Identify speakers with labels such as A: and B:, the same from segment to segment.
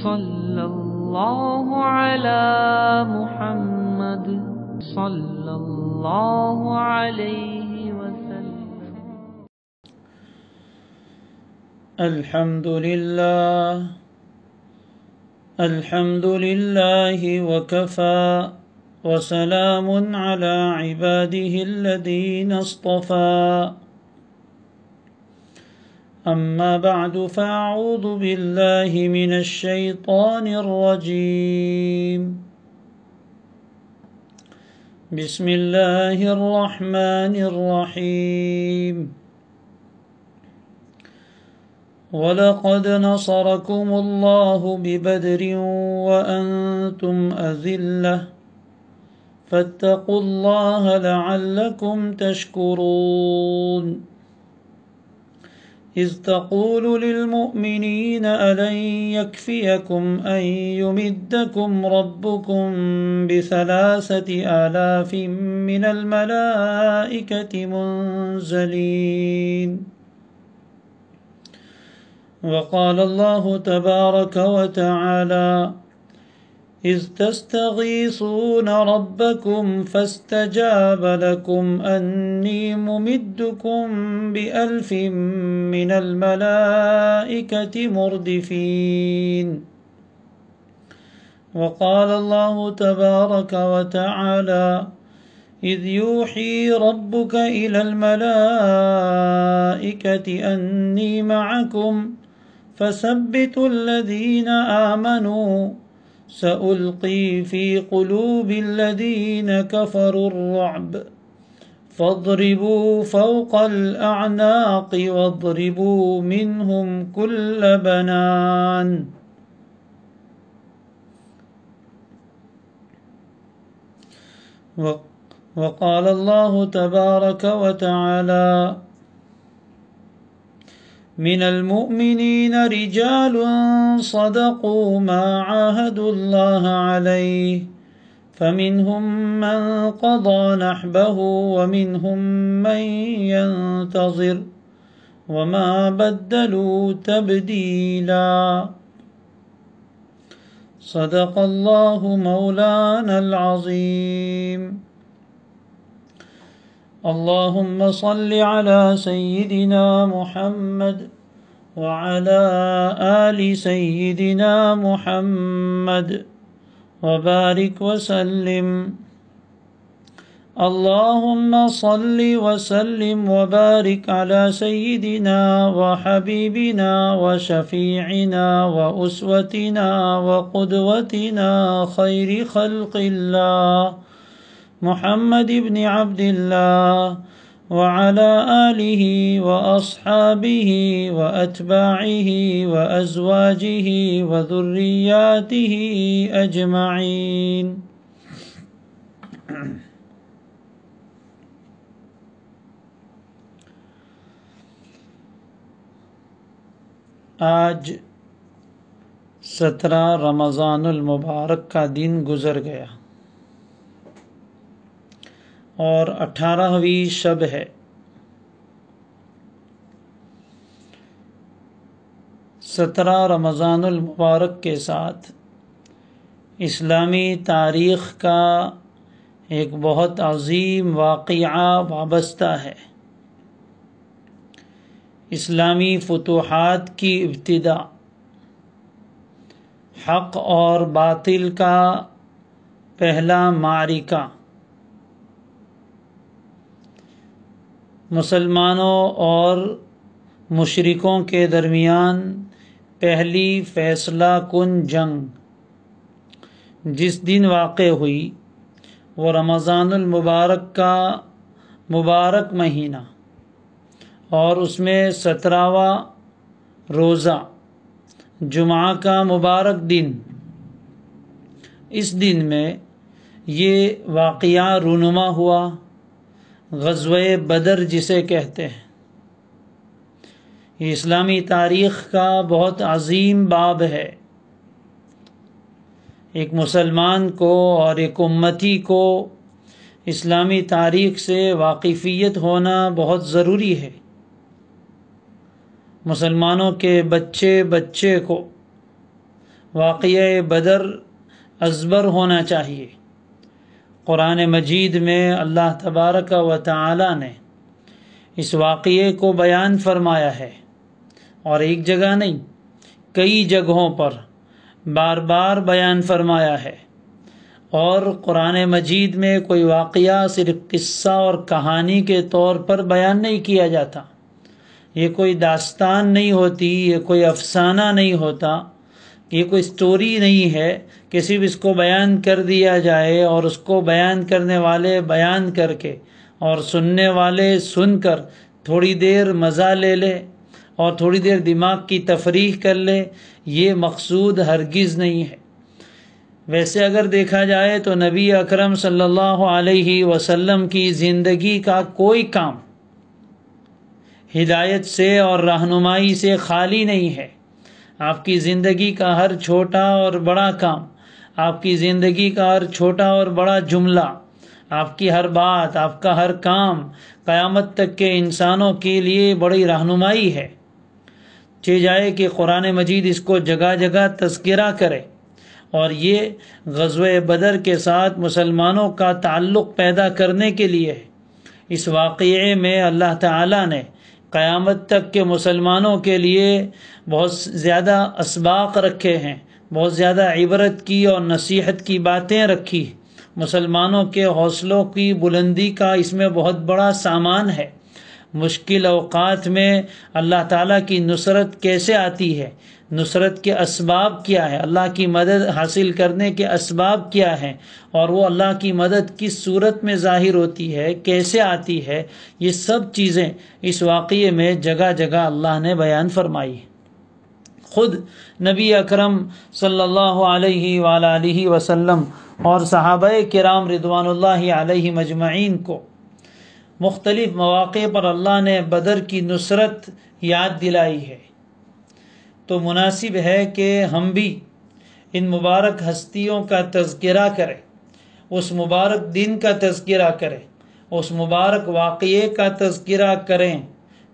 A: صلی اللہ علی محمد صلی اللہ علیہ وسلم۔
B: الحمد للہ وکفى وسلام علی عباده الذین اصطفى، اما بعد فاعوذ باللہ من الشیطان الرجیم، بسم اللہ الرحمن الرحیم۔ وَلَقَدْ نَصَرَكُمُ اللَّهُ بِبَدْرٍ وَأَنْتُمْ أَذِلَّةٌ فَاتَّقُوا اللَّهَ لَعَلَّكُمْ تَشْكُرُونَ۔ إِذْ تَقُولُ لِلْمُؤْمِنِينَ أَلَنْ يَكْفِيَكُمْ أَنْ يُمِدَّكُمْ رَبُّكُمْ ب3,000 مِّنَ الْمَلَائِكَةِ مُنْزَلِينَ۔ وقال الله تبارك وتعالى إذ تستغيثون ربكم فاستجاب لكم أني ممدكم ب1,000 من الملائكة مردفين۔ وقال الله تبارك وتعالى إذ يوحي ربك إلى الملائكة أني معكم فثبتوا الذين آمنوا سألقي في قلوب الذين كفروا الرعب فاضربوا فوق الأعناق واضربوا منهم كل بنان۔ وقال الله تبارك وتعالى من المؤمنين رجال صدقوا ما عاهدوا الله عليه فمنهم من قضى نحبه ومنهم من ينتظر وما بدلوا تبديلا۔ صدق الله مولانا العظيم۔ اللهم صل على سيدنا محمد وعلى آل سيدنا محمد وبارك وسلم۔ اللهم صل وسلم وبارك على سيدنا وحبيبنا وشفيعنا وأسوتنا وقدوتنا خير خلق الله محمد بن عبد الله وعلى آله وأصحابه وأتباعه وأزواجه وذرياته أجمعين۔ آج 17 رمضان المبارک کا دن گزر گیا اور 18ویں شب ہے۔ 17 رمضان المبارک کے ساتھ اسلامی تاریخ کا ایک بہت عظیم واقعہ وابستہ ہے۔ اسلامی فتوحات کی ابتدا، حق اور باطل کا پہلا معرکہ، مسلمانوں اور مشرکوں کے درمیان پہلی فیصلہ کن جنگ جس دن واقع ہوئی وہ رمضان المبارک کا مبارک مہینہ اور اس میں 17واں روزہ جمعہ کا مبارک دن، اس دن میں یہ واقعہ رونما ہوا، غزوہ بدر جسے کہتے ہیں۔ یہ اسلامی تاریخ کا بہت عظیم باب ہے۔ ایک مسلمان کو اور ایک امتی کو اسلامی تاریخ سے واقفیت ہونا بہت ضروری ہے۔ مسلمانوں کے بچے بچے کو واقعہ بدر ازبر ہونا چاہیے۔ قرآن مجید میں اللہ تبارک و تعالی نے اس واقعے کو بیان فرمایا ہے، اور ایک جگہ نہیں، کئی جگہوں پر بار بار بیان فرمایا ہے۔ اور قرآن مجید میں کوئی واقعہ صرف قصہ اور کہانی کے طور پر بیان نہیں کیا جاتا، یہ کوئی داستان نہیں ہوتی، یہ کوئی افسانہ نہیں ہوتا، یہ کوئی سٹوری نہیں ہے کہ صرف اس کو بیان کر دیا جائے اور اس کو بیان کرنے والے بیان کر کے اور سننے والے سن کر تھوڑی دیر مزہ لے لے اور تھوڑی دیر دماغ کی تفریح کر لے۔ یہ مقصود ہرگز نہیں ہے۔ ویسے اگر دیکھا جائے تو نبی اکرم صلی اللہ علیہ وسلم کی زندگی کا کوئی کام ہدایت سے اور رہنمائی سے خالی نہیں ہے۔ آپ کی زندگی کا ہر چھوٹا اور بڑا کام، آپ کی زندگی کا ہر چھوٹا اور بڑا جملہ، آپ کی ہر بات، آپ کا ہر کام قیامت تک کے انسانوں کے لیے بڑی رہنمائی ہے۔ چاہے جائے کہ قرآن مجید اس کو جگہ جگہ تذکرہ کرے، اور یہ غزوہ بدر کے ساتھ مسلمانوں کا تعلق پیدا کرنے کے لیے ہے۔ اس واقعے میں اللہ تعالیٰ نے قیامت تک کے مسلمانوں کے لیے بہت زیادہ اسباق رکھے ہیں، بہت زیادہ عبرت کی اور نصیحت کی باتیں رکھی۔ مسلمانوں کے حوصلوں کی بلندی کا اس میں بہت بڑا سامان ہے۔ مشکل اوقات میں اللہ تعالیٰ کی نصرت کیسے آتی ہے، نصرت کے اسباب کیا ہے، اللہ کی مدد حاصل کرنے کے اسباب کیا ہیں، اور وہ اللہ کی مدد کس صورت میں ظاہر ہوتی ہے، کیسے آتی ہے، یہ سب چیزیں اس واقعے میں جگہ جگہ اللہ نے بیان فرمائی۔ خود نبی اکرم صلی اللہ علیہ وآلہ وسلم اور صحابہ کرام رضوان اللہ علیہ مجمعین کو مختلف مواقع پر اللہ نے بدر کی نصرت یاد دلائی ہے، تو مناسب ہے کہ ہم بھی ان مبارک ہستیوں کا تذکرہ کریں، اس مبارک دن کا تذکرہ کریں، اس مبارک واقعے کا تذکرہ کریں،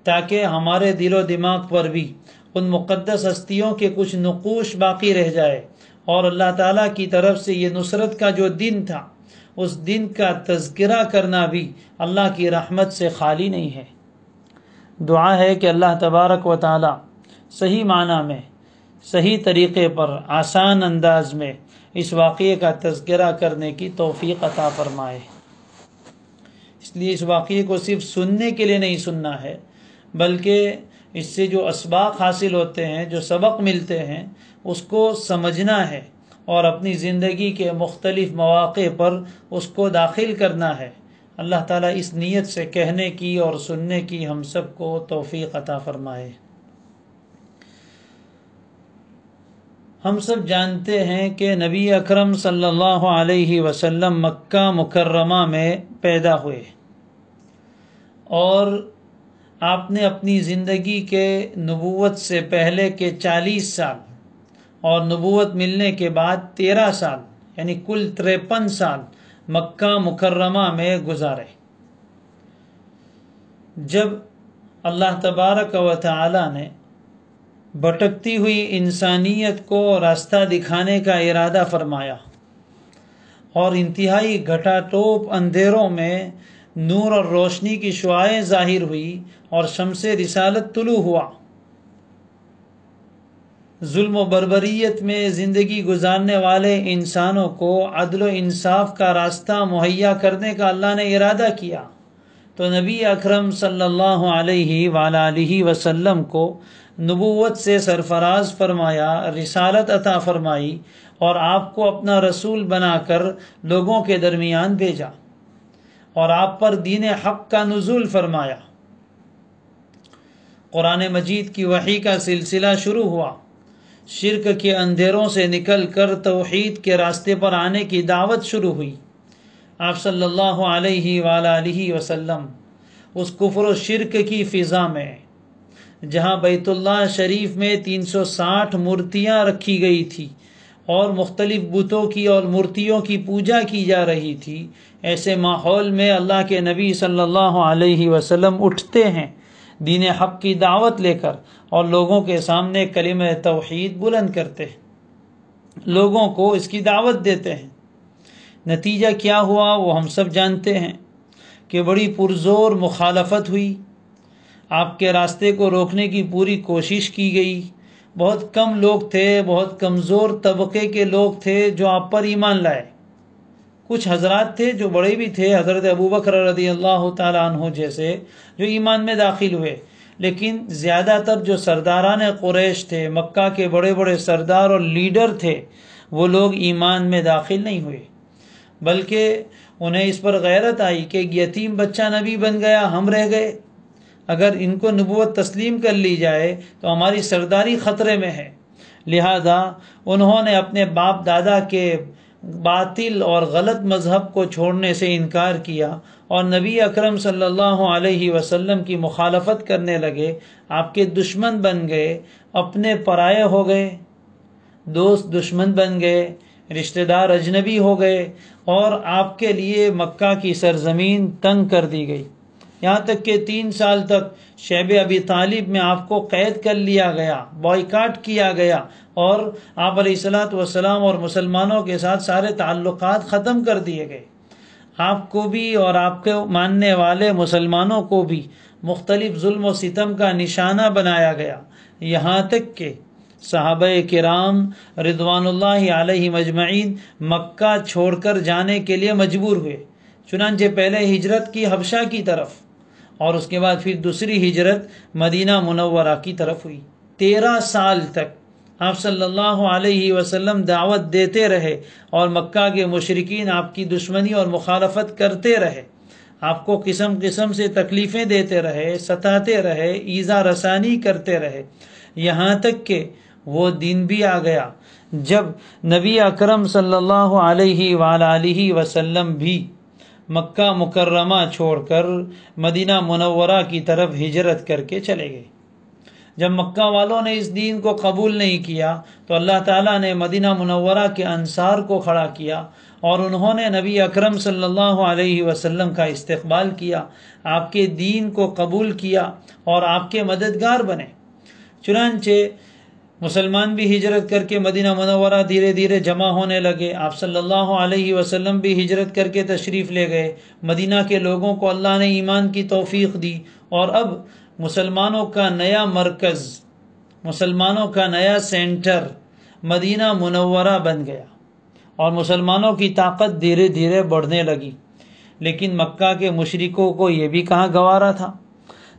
B: تاکہ ہمارے دل و دماغ پر بھی ان مقدس ہستیوں کے کچھ نقوش باقی رہ جائے، اور اللہ تعالیٰ کی طرف سے یہ نصرت کا جو دن تھا اس دن کا تذکرہ کرنا بھی اللہ کی رحمت سے خالی نہیں ہے۔ دعا ہے کہ اللہ تبارک و تعالی صحیح معنی میں، صحیح طریقے پر، آسان انداز میں اس واقعے کا تذکرہ کرنے کی توفیق عطا فرمائے۔ اس لیے اس واقعے کو صرف سننے کے لیے نہیں سننا ہے، بلکہ اس سے جو اسباق حاصل ہوتے ہیں، جو سبق ملتے ہیں، اس کو سمجھنا ہے اور اپنی زندگی کے مختلف مواقع پر اس کو داخل کرنا ہے۔ اللہ تعالیٰ اس نیت سے کہنے کی اور سننے کی ہم سب کو توفیق عطا فرمائے۔ ہم سب جانتے ہیں کہ نبی اکرم صلی اللہ علیہ وسلم مکہ مکرمہ میں پیدا ہوئے، اور آپ نے اپنی زندگی کے نبوت سے پہلے کے 40 سال اور نبوت ملنے کے بعد 13 سال یعنی کل 53 سال مکہ مکرمہ میں گزارے۔ جب اللہ تبارک و تعالی نے بھٹکتی ہوئی انسانیت کو راستہ دکھانے کا ارادہ فرمایا، اور انتہائی گھٹا ٹوپ اندھیروں میں نور اور روشنی کی شعاعیں ظاہر ہوئی اور شمس رسالت طلوع ہوا، ظلم و بربریت میں زندگی گزارنے والے انسانوں کو عدل و انصاف کا راستہ مہیا کرنے کا اللہ نے ارادہ کیا، تو نبی اکرم صلی اللہ علیہ وآلہ وسلم کو نبوت سے سرفراز فرمایا، رسالت عطا فرمائی، اور آپ کو اپنا رسول بنا کر لوگوں کے درمیان بھیجا، اور آپ پر دین حق کا نزول فرمایا۔ قرآن مجید کی وحی کا سلسلہ شروع ہوا، شرک کے اندھیروں سے نکل کر توحید کے راستے پر آنے کی دعوت شروع ہوئی۔ آپ صلی اللہ علیہ وآلہ وسلم اس کفر و شرک کی فضا میں، جہاں بیت اللہ شریف میں 360 مورتیاں رکھی گئی تھی اور مختلف بتوں کی اور مورتیوں کی پوجا کی جا رہی تھی، ایسے ماحول میں اللہ کے نبی صلی اللہ علیہ وسلم اٹھتے ہیں دین حق کی دعوت لے کر، اور لوگوں کے سامنے کلمہ توحید بلند کرتے ہیں۔ لوگوں کو اس کی دعوت دیتے ہیں۔ نتیجہ کیا ہوا وہ ہم سب جانتے ہیں کہ بڑی پرزور مخالفت ہوئی، آپ کے راستے کو روکنے کی پوری کوشش کی گئی۔ بہت کم لوگ تھے، بہت کمزور طبقے کے لوگ تھے جو آپ پر ایمان لائے۔ کچھ حضرات تھے جو بڑے بھی تھے، حضرت ابوبکر رضی اللہ تعالیٰ عنہ جیسے، جو ایمان میں داخل ہوئے، لیکن زیادہ تر جو سرداران قریش تھے، مکہ کے بڑے بڑے سردار اور لیڈر تھے، وہ لوگ ایمان میں داخل نہیں ہوئے، بلکہ انہیں اس پر غیرت آئی کہ یتیم بچہ نبی بن گیا، ہم رہ گئے، اگر ان کو نبوت تسلیم کر لی جائے تو ہماری سرداری خطرے میں ہے۔ لہذا انہوں نے اپنے باپ دادا کے باطل اور غلط مذہب کو چھوڑنے سے انکار کیا اور نبی اکرم صلی اللہ علیہ وسلم کی مخالفت کرنے لگے، آپ کے دشمن بن گئے، اپنے پرائے ہو گئے، دوست دشمن بن گئے، رشتہ دار اجنبی ہو گئے، اور آپ کے لیے مکہ کی سرزمین تنگ کر دی گئی، یہاں تک کہ 3 سال تک شیب ابی طالب میں آپ کو قید کر لیا گیا، بائیکاٹ کیا گیا، اور آپ علیہ الصلوۃ والسلام اور مسلمانوں کے ساتھ سارے تعلقات ختم کر دیے گئے۔ آپ کو بھی اور آپ کے ماننے والے مسلمانوں کو بھی مختلف ظلم و ستم کا نشانہ بنایا گیا، یہاں تک کہ صحابہ کرام رضوان اللہ علیہم اجمعین مکہ چھوڑ کر جانے کے لیے مجبور ہوئے۔ چنانچہ پہلے ہجرت کی حبشہ کی طرف، اور اس کے بعد پھر دوسری ہجرت مدینہ منورہ کی طرف ہوئی۔ 13 سال تک آپ صلی اللہ علیہ وسلم دعوت دیتے رہے اور مکہ کے مشرکین آپ کی دشمنی اور مخالفت کرتے رہے، آپ کو قسم قسم سے تکلیفیں دیتے رہے، ستاتے رہے، ایذا رسانی کرتے رہے، یہاں تک کہ وہ دن بھی آ گیا جب نبی اکرم صلی اللہ علیہ وآلہ وسلم بھی مکہ مکرمہ چھوڑ کر مدینہ منورہ کی طرف ہجرت کر کے چلے گئے۔ جب مکہ والوں نے اس دین کو قبول نہیں کیا تو اللہ تعالیٰ نے مدینہ منورہ کے انصار کو کھڑا کیا، اور انہوں نے نبی اکرم صلی اللہ علیہ وسلم کا استقبال کیا، آپ کے دین کو قبول کیا اور آپ کے مددگار بنے۔ چنانچہ مسلمان بھی ہجرت کر کے مدینہ منورہ دھیرے دھیرے جمع ہونے لگے، آپ صلی اللہ علیہ وسلم بھی ہجرت کر کے تشریف لے گئے، مدینہ کے لوگوں کو اللہ نے ایمان کی توفیق دی، اور اب مسلمانوں کا نیا مرکز، مسلمانوں کا نیا سینٹر مدینہ منورہ بن گیا، اور مسلمانوں کی طاقت دھیرے دھیرے بڑھنے لگی۔ لیکن مکہ کے مشرکوں کو یہ بھی کہاں گوارا تھا،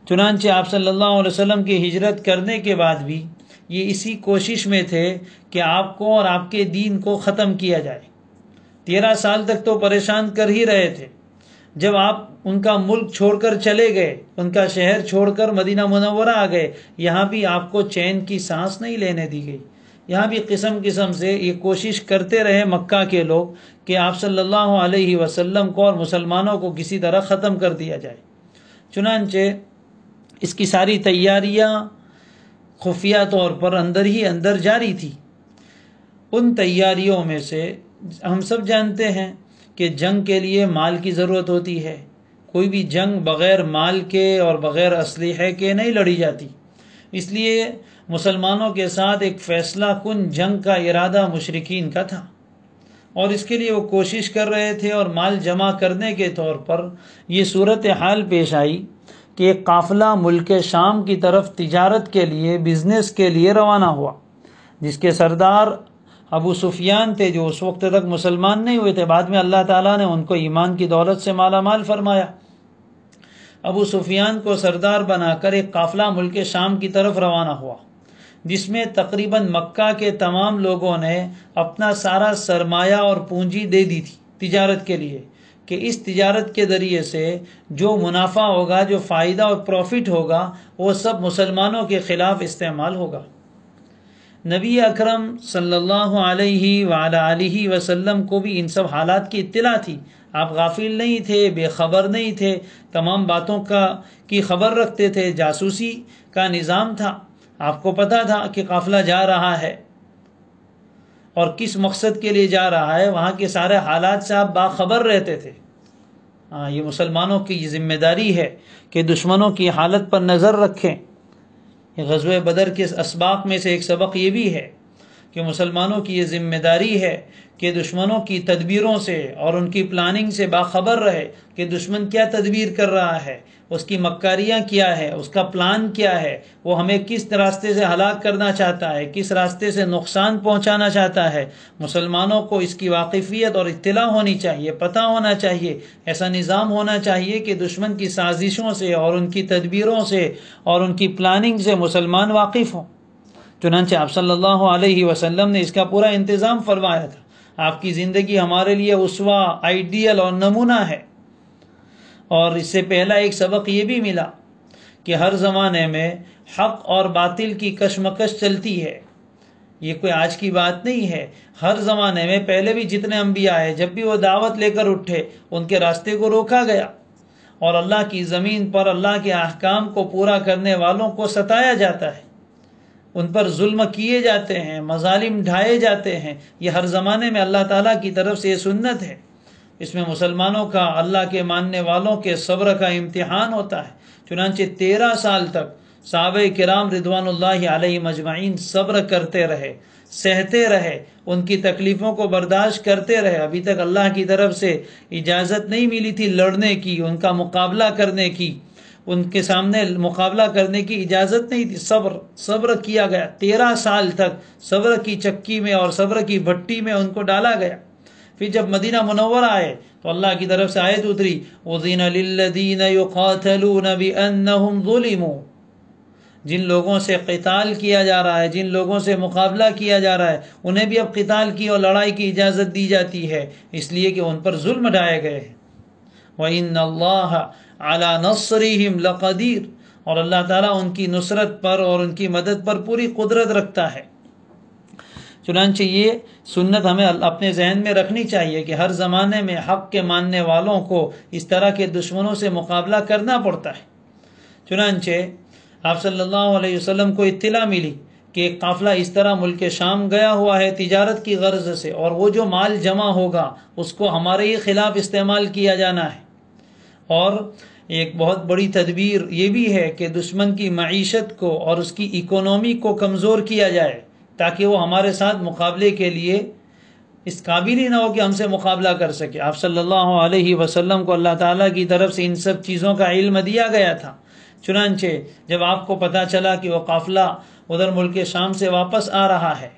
B: چنانچہ آپ صلی اللہ علیہ وسلم کی ہجرت کرنے کے بعد بھی یہ اسی کوشش میں تھے کہ آپ کو اور آپ کے دین کو ختم کیا جائے۔ 13 سال تک تو پریشان کر ہی رہے تھے، جب آپ ان کا ملک چھوڑ کر چلے گئے، ان کا شہر چھوڑ کر مدینہ منورہ آ گئے، یہاں بھی آپ کو چین کی سانس نہیں لینے دی گئی، یہاں بھی قسم قسم سے یہ کوشش کرتے رہے مکہ کے لوگ کہ آپ صلی اللہ علیہ وسلم کو اور مسلمانوں کو کسی طرح ختم کر دیا جائے۔ چنانچہ اس کی ساری تیاریاں خفیہ طور پر اندر ہی اندر جاری تھی۔ ان تیاریوں میں سے ہم سب جانتے ہیں کہ جنگ کے لیے مال کی ضرورت ہوتی ہے، کوئی بھی جنگ بغیر مال کے اور بغیر اسلحے کے نہیں لڑی جاتی، اس لیے مسلمانوں کے ساتھ ایک فیصلہ کن جنگ کا ارادہ مشرکین کا تھا، اور اس کے لیے وہ کوشش کر رہے تھے، اور مال جمع کرنے کے طور پر یہ صورتحال پیش آئی کہ ایک قافلہ ملک شام کی طرف تجارت کے لیے، بزنس کے لیے روانہ ہوا، جس کے سردار ابو سفیان تھے، جو اس وقت تک مسلمان نہیں ہوئے تھے، بعد میں اللہ تعالیٰ نے ان کو ایمان کی دولت سے مالا مال فرمایا۔ ابو سفیان کو سردار بنا کر ایک قافلہ ملک شام کی طرف روانہ ہوا، جس میں تقریباً مکہ کے تمام لوگوں نے اپنا سارا سرمایہ اور پونجی دے دی تھی تجارت کے لیے، کہ اس تجارت کے ذریعے سے جو منافع ہوگا، جو فائدہ اور پروفٹ ہوگا، وہ سب مسلمانوں کے خلاف استعمال ہوگا۔ نبی اکرم صلی اللہ علیہ وآلہ وسلم کو بھی ان سب حالات کی اطلاع تھی، آپ غافل نہیں تھے، بے خبر نہیں تھے، تمام باتوں کی خبر رکھتے تھے، جاسوسی کا نظام تھا، آپ کو پتہ تھا کہ قافلہ جا رہا ہے اور کس مقصد کے لیے جا رہا ہے، وہاں کے سارے حالات سے آپ باخبر رہتے تھے۔ یہ مسلمانوں کی ذمہ داری ہے کہ دشمنوں کی حالت پر نظر رکھیں۔ غزوہ بدر کے اسباق میں سے ایک سبق یہ بھی ہے کہ مسلمانوں کی یہ ذمہ داری ہے کہ دشمنوں کی تدبیروں سے اور ان کی پلاننگ سے باخبر رہے کہ دشمن کیا تدبیر کر رہا ہے، اس کی مکاریاں کیا ہے، اس کا پلان کیا ہے، وہ ہمیں کس راستے سے ہلاک کرنا چاہتا ہے، کس راستے سے نقصان پہنچانا چاہتا ہے۔ مسلمانوں کو اس کی واقفیت اور اطلاع ہونی چاہیے، پتہ ہونا چاہیے، ایسا نظام ہونا چاہیے کہ دشمن کی سازشوں سے اور ان کی تدبیروں سے اور ان کی پلاننگ سے مسلمان واقف ہوں۔ چنانچہ آپ صلی اللہ علیہ وسلم نے اس کا پورا انتظام فرمایا تھا۔ آپ کی زندگی ہمارے لیے اسوہ، آئیڈیل اور نمونہ ہے۔ اور اس سے پہلا ایک سبق یہ بھی ملا کہ ہر زمانے میں حق اور باطل کی کشمکش چلتی ہے۔ یہ کوئی آج کی بات نہیں ہے، ہر زمانے میں پہلے بھی جتنے انبیاء آئے، جب بھی وہ دعوت لے کر اٹھے ان کے راستے کو روکا گیا، اور اللہ کی زمین پر اللہ کے احکام کو پورا کرنے والوں کو ستایا جاتا ہے، ان پر ظلم کیے جاتے ہیں، مظالم ڈھائے جاتے ہیں۔ یہ ہر زمانے میں اللہ تعالیٰ کی طرف سے یہ سنت ہے۔ اس میں مسلمانوں کا، اللہ کے ماننے والوں کے صبر کا امتحان ہوتا ہے۔ چنانچہ 13 سال تک صحابہ کرام رضوان اللہ علیہ مجمعین صبر کرتے رہے، سہتے رہے، ان کی تکلیفوں کو برداشت کرتے رہے۔ ابھی تک اللہ کی طرف سے اجازت نہیں ملی تھی لڑنے کی، ان کا مقابلہ کرنے کی، ان کے سامنے مقابلہ کرنے کی اجازت نہیں تھی۔ صبر کیا گیا، 13 سال تک صبر کی چکی میں اور صبر کی بھٹی میں ان کو ڈالا گیا۔ پھر جب مدینہ منورہ آئے تو اللہ کی طرف سے آیت اتری، اذن للذین یقاتلون بانہم ظلموا۔ جن لوگوں سے قتال کیا جا رہا ہے، جن لوگوں سے مقابلہ کیا جا رہا ہے، انہیں بھی اب قتال کی اور لڑائی کی اجازت دی جاتی ہے، اس لیے کہ ان پر ظلم ڈھائے گئے ہیں۔ وَإِنَّ اللَّهَ عَلَى نَصْرِهِمْ لَقَدِيرٌ، اور اللہ تعالیٰ ان کی نصرت پر اور ان کی مدد پر پوری قدرت رکھتا ہے۔ چنانچہ یہ سنت ہمیں اپنے ذہن میں رکھنی چاہیے کہ ہر زمانے میں حق کے ماننے والوں کو اس طرح کے دشمنوں سے مقابلہ کرنا پڑتا ہے۔ چنانچہ آپ صلی اللہ علیہ وسلم کو اطلاع ملی کہ ایک قافلہ اس طرح ملک شام گیا ہوا ہے تجارت کی غرض سے، اور وہ جو مال جمع ہوگا اس کو ہمارے ہی خلاف استعمال کیا جانا ہے۔ اور ایک بہت بڑی تدبیر یہ بھی ہے کہ دشمن کی معیشت کو اور اس کی اکانومی کو کمزور کیا جائے، تاکہ وہ ہمارے ساتھ مقابلے کے لیے اس قابل ہی نہ ہو کہ ہم سے مقابلہ کر سکے۔ آپ صلی اللہ علیہ وسلم کو اللہ تعالیٰ کی طرف سے ان سب چیزوں کا علم دیا گیا تھا۔ چنانچہ جب آپ کو پتہ چلا کہ وہ قافلہ ادھر ملک شام سے واپس آ رہا ہے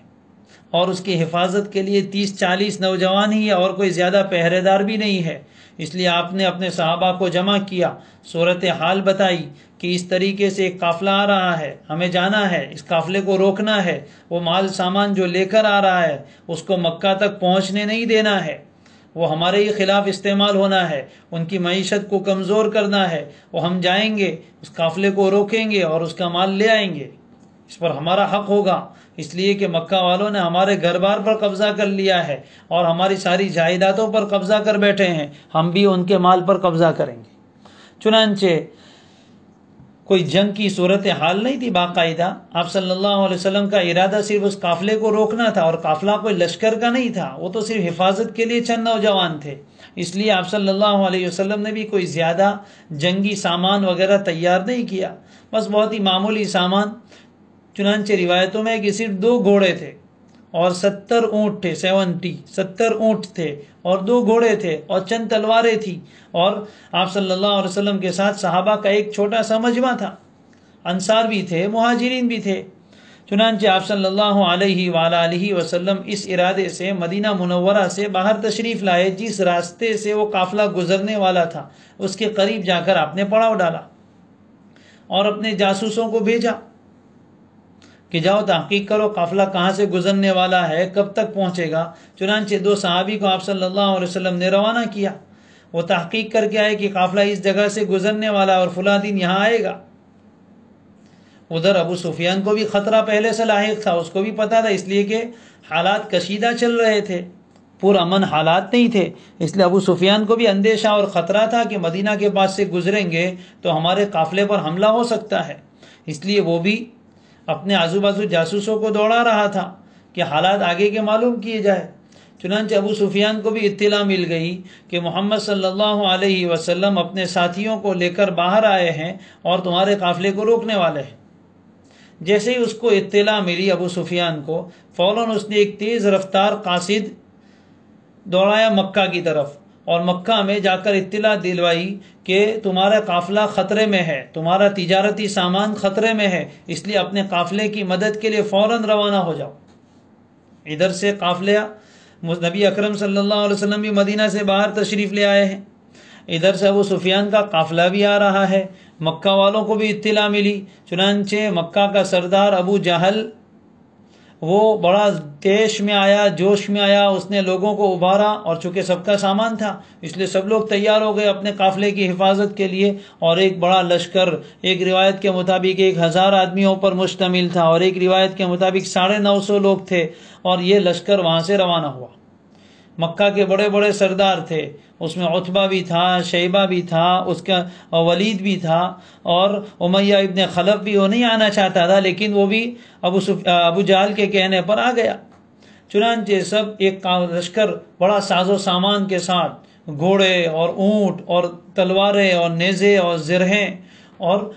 B: اور اس کی حفاظت کے لیے 30-40 نوجوان ہی ہے اور کوئی زیادہ پہرے دار بھی نہیں ہے، اس لیے آپ نے اپنے صحابہ کو جمع کیا، صورتحال بتائی کہ اس طریقے سے ایک قافلہ آ رہا ہے، ہمیں جانا ہے، اس قافلے کو روکنا ہے، وہ مال سامان جو لے کر آ رہا ہے اس کو مکہ تک پہنچنے نہیں دینا ہے، وہ ہمارے ہی خلاف استعمال ہونا ہے، ان کی معیشت کو کمزور کرنا ہے، وہ ہم جائیں گے اس قافلے کو روکیں گے اور اس کا مال لے آئیں گے، اس پر ہمارا حق ہوگا، اس لیے کہ مکہ والوں نے ہمارے گھر بار پر قبضہ کر لیا ہے اور ہماری ساری جائیدادوں پر قبضہ کر بیٹھے ہیں، ہم بھی ان کے مال پر قبضہ کریں گے۔ چنانچہ کوئی جنگ کی صورتحال نہیں تھی باقاعدہ، آپ صلی اللہ علیہ وسلم کا ارادہ صرف اس قافلے کو روکنا تھا، اور قافلہ کوئی لشکر کا نہیں تھا، وہ تو صرف حفاظت کے لیے چند نوجوان تھے، اس لیے آپ صلی اللہ علیہ وسلم نے بھی کوئی زیادہ جنگی سامان وغیرہ تیار نہیں کیا، بس بہت ہی معمولی سامان۔ چنانچہ روایتوں میں کہ صرف 2 گھوڑے تھے اور 70 اونٹ تھے، 70 اونٹ تھے اور 2 گھوڑے تھے اور چند تلواریں تھیں، اور آپ صلی اللہ علیہ وسلم کے ساتھ صحابہ کا ایک چھوٹا سا مجمع تھا، انصار بھی تھے، مہاجرین بھی تھے۔ چنانچہ آپ صلی اللہ علیہ وآلہ وسلم اس ارادے سے مدینہ منورہ سے باہر تشریف لائے، جس راستے سے وہ قافلہ گزرنے والا تھا اس کے قریب جا کر آپ نے پڑاؤ ڈالا اور اپنے جاسوسوں کو بھیجا کہ جاؤ تحقیق کرو قافلہ کہاں سے گزرنے والا ہے، کب تک پہنچے گا۔ چنانچہ 2 صحابی کو آپ صلی اللہ علیہ وسلم نے روانہ کیا، وہ تحقیق کر کے آئے کہ قافلہ اس جگہ سے گزرنے والا اور فلاں دن یہاں آئے گا۔ ادھر ابو سفیان کو بھی خطرہ پہلے سے لاحق تھا، اس کو بھی پتا تھا، اس لیے کہ حالات کشیدہ چل رہے تھے، پرامن حالات نہیں تھے، اس لیے ابو سفیان کو بھی اندیشہ اور خطرہ تھا کہ مدینہ کے پاس سے گزریں گے تو ہمارے قافلے پر حملہ ہو سکتا ہے، اس لیے وہ بھی اپنے آزو بازو جاسوسوں کو دوڑا رہا تھا کہ حالات آگے کے معلوم کیے جائے۔ چنانچہ ابو سفیان کو بھی اطلاع مل گئی کہ محمد صلی اللہ علیہ وسلم اپنے ساتھیوں کو لے کر باہر آئے ہیں اور تمہارے قافلے کو روکنے والے ہیں۔ جیسے ہی اس کو اطلاع ملی ابو سفیان کو، فوراً اس نے ایک تیز رفتار قاصد دوڑایا مکہ کی طرف، اور مکہ میں جا کر اطلاع دلوائی کہ تمہارا قافلہ خطرے میں ہے، تمہارا تجارتی سامان خطرے میں ہے، اس لیے اپنے قافلے کی مدد کے لیے فوراً روانہ ہو جاؤ۔ ادھر سے قافلہ، نبی اکرم صلی اللہ علیہ وسلم بھی مدینہ سے باہر تشریف لے آئے ہیں، ادھر سے ابو سفیان کا قافلہ بھی آ رہا ہے، مکہ والوں کو بھی اطلاع ملی۔ چنانچہ مکہ کا سردار ابو جہل وہ بڑا تیش میں آیا، جوش میں آیا، اس نے لوگوں کو ابھارا، اور چونکہ سب کا سامان تھا اس لیے سب لوگ تیار ہو گئے اپنے قافلے کی حفاظت کے لیے، اور ایک بڑا لشکر، ایک روایت کے مطابق 1000 آدمیوں پر مشتمل تھا، اور ایک روایت کے مطابق 950 لوگ تھے، اور یہ لشکر وہاں سے روانہ ہوا۔ مکہ کے بڑے بڑے سردار تھے، اس میں عتبہ بھی تھا، شیبہ بھی تھا، اس کا ولید بھی تھا، اور امیہ ابن خلف بھی، وہ نہیں آنا چاہتا تھا لیکن وہ بھی ابو جہل کے کہنے پر آ گیا۔ چنانچہ سب ایک لشکر بڑا ساز و سامان کے ساتھ، گھوڑے اور اونٹ اور تلواریں اور نیزے اور زرہیں اور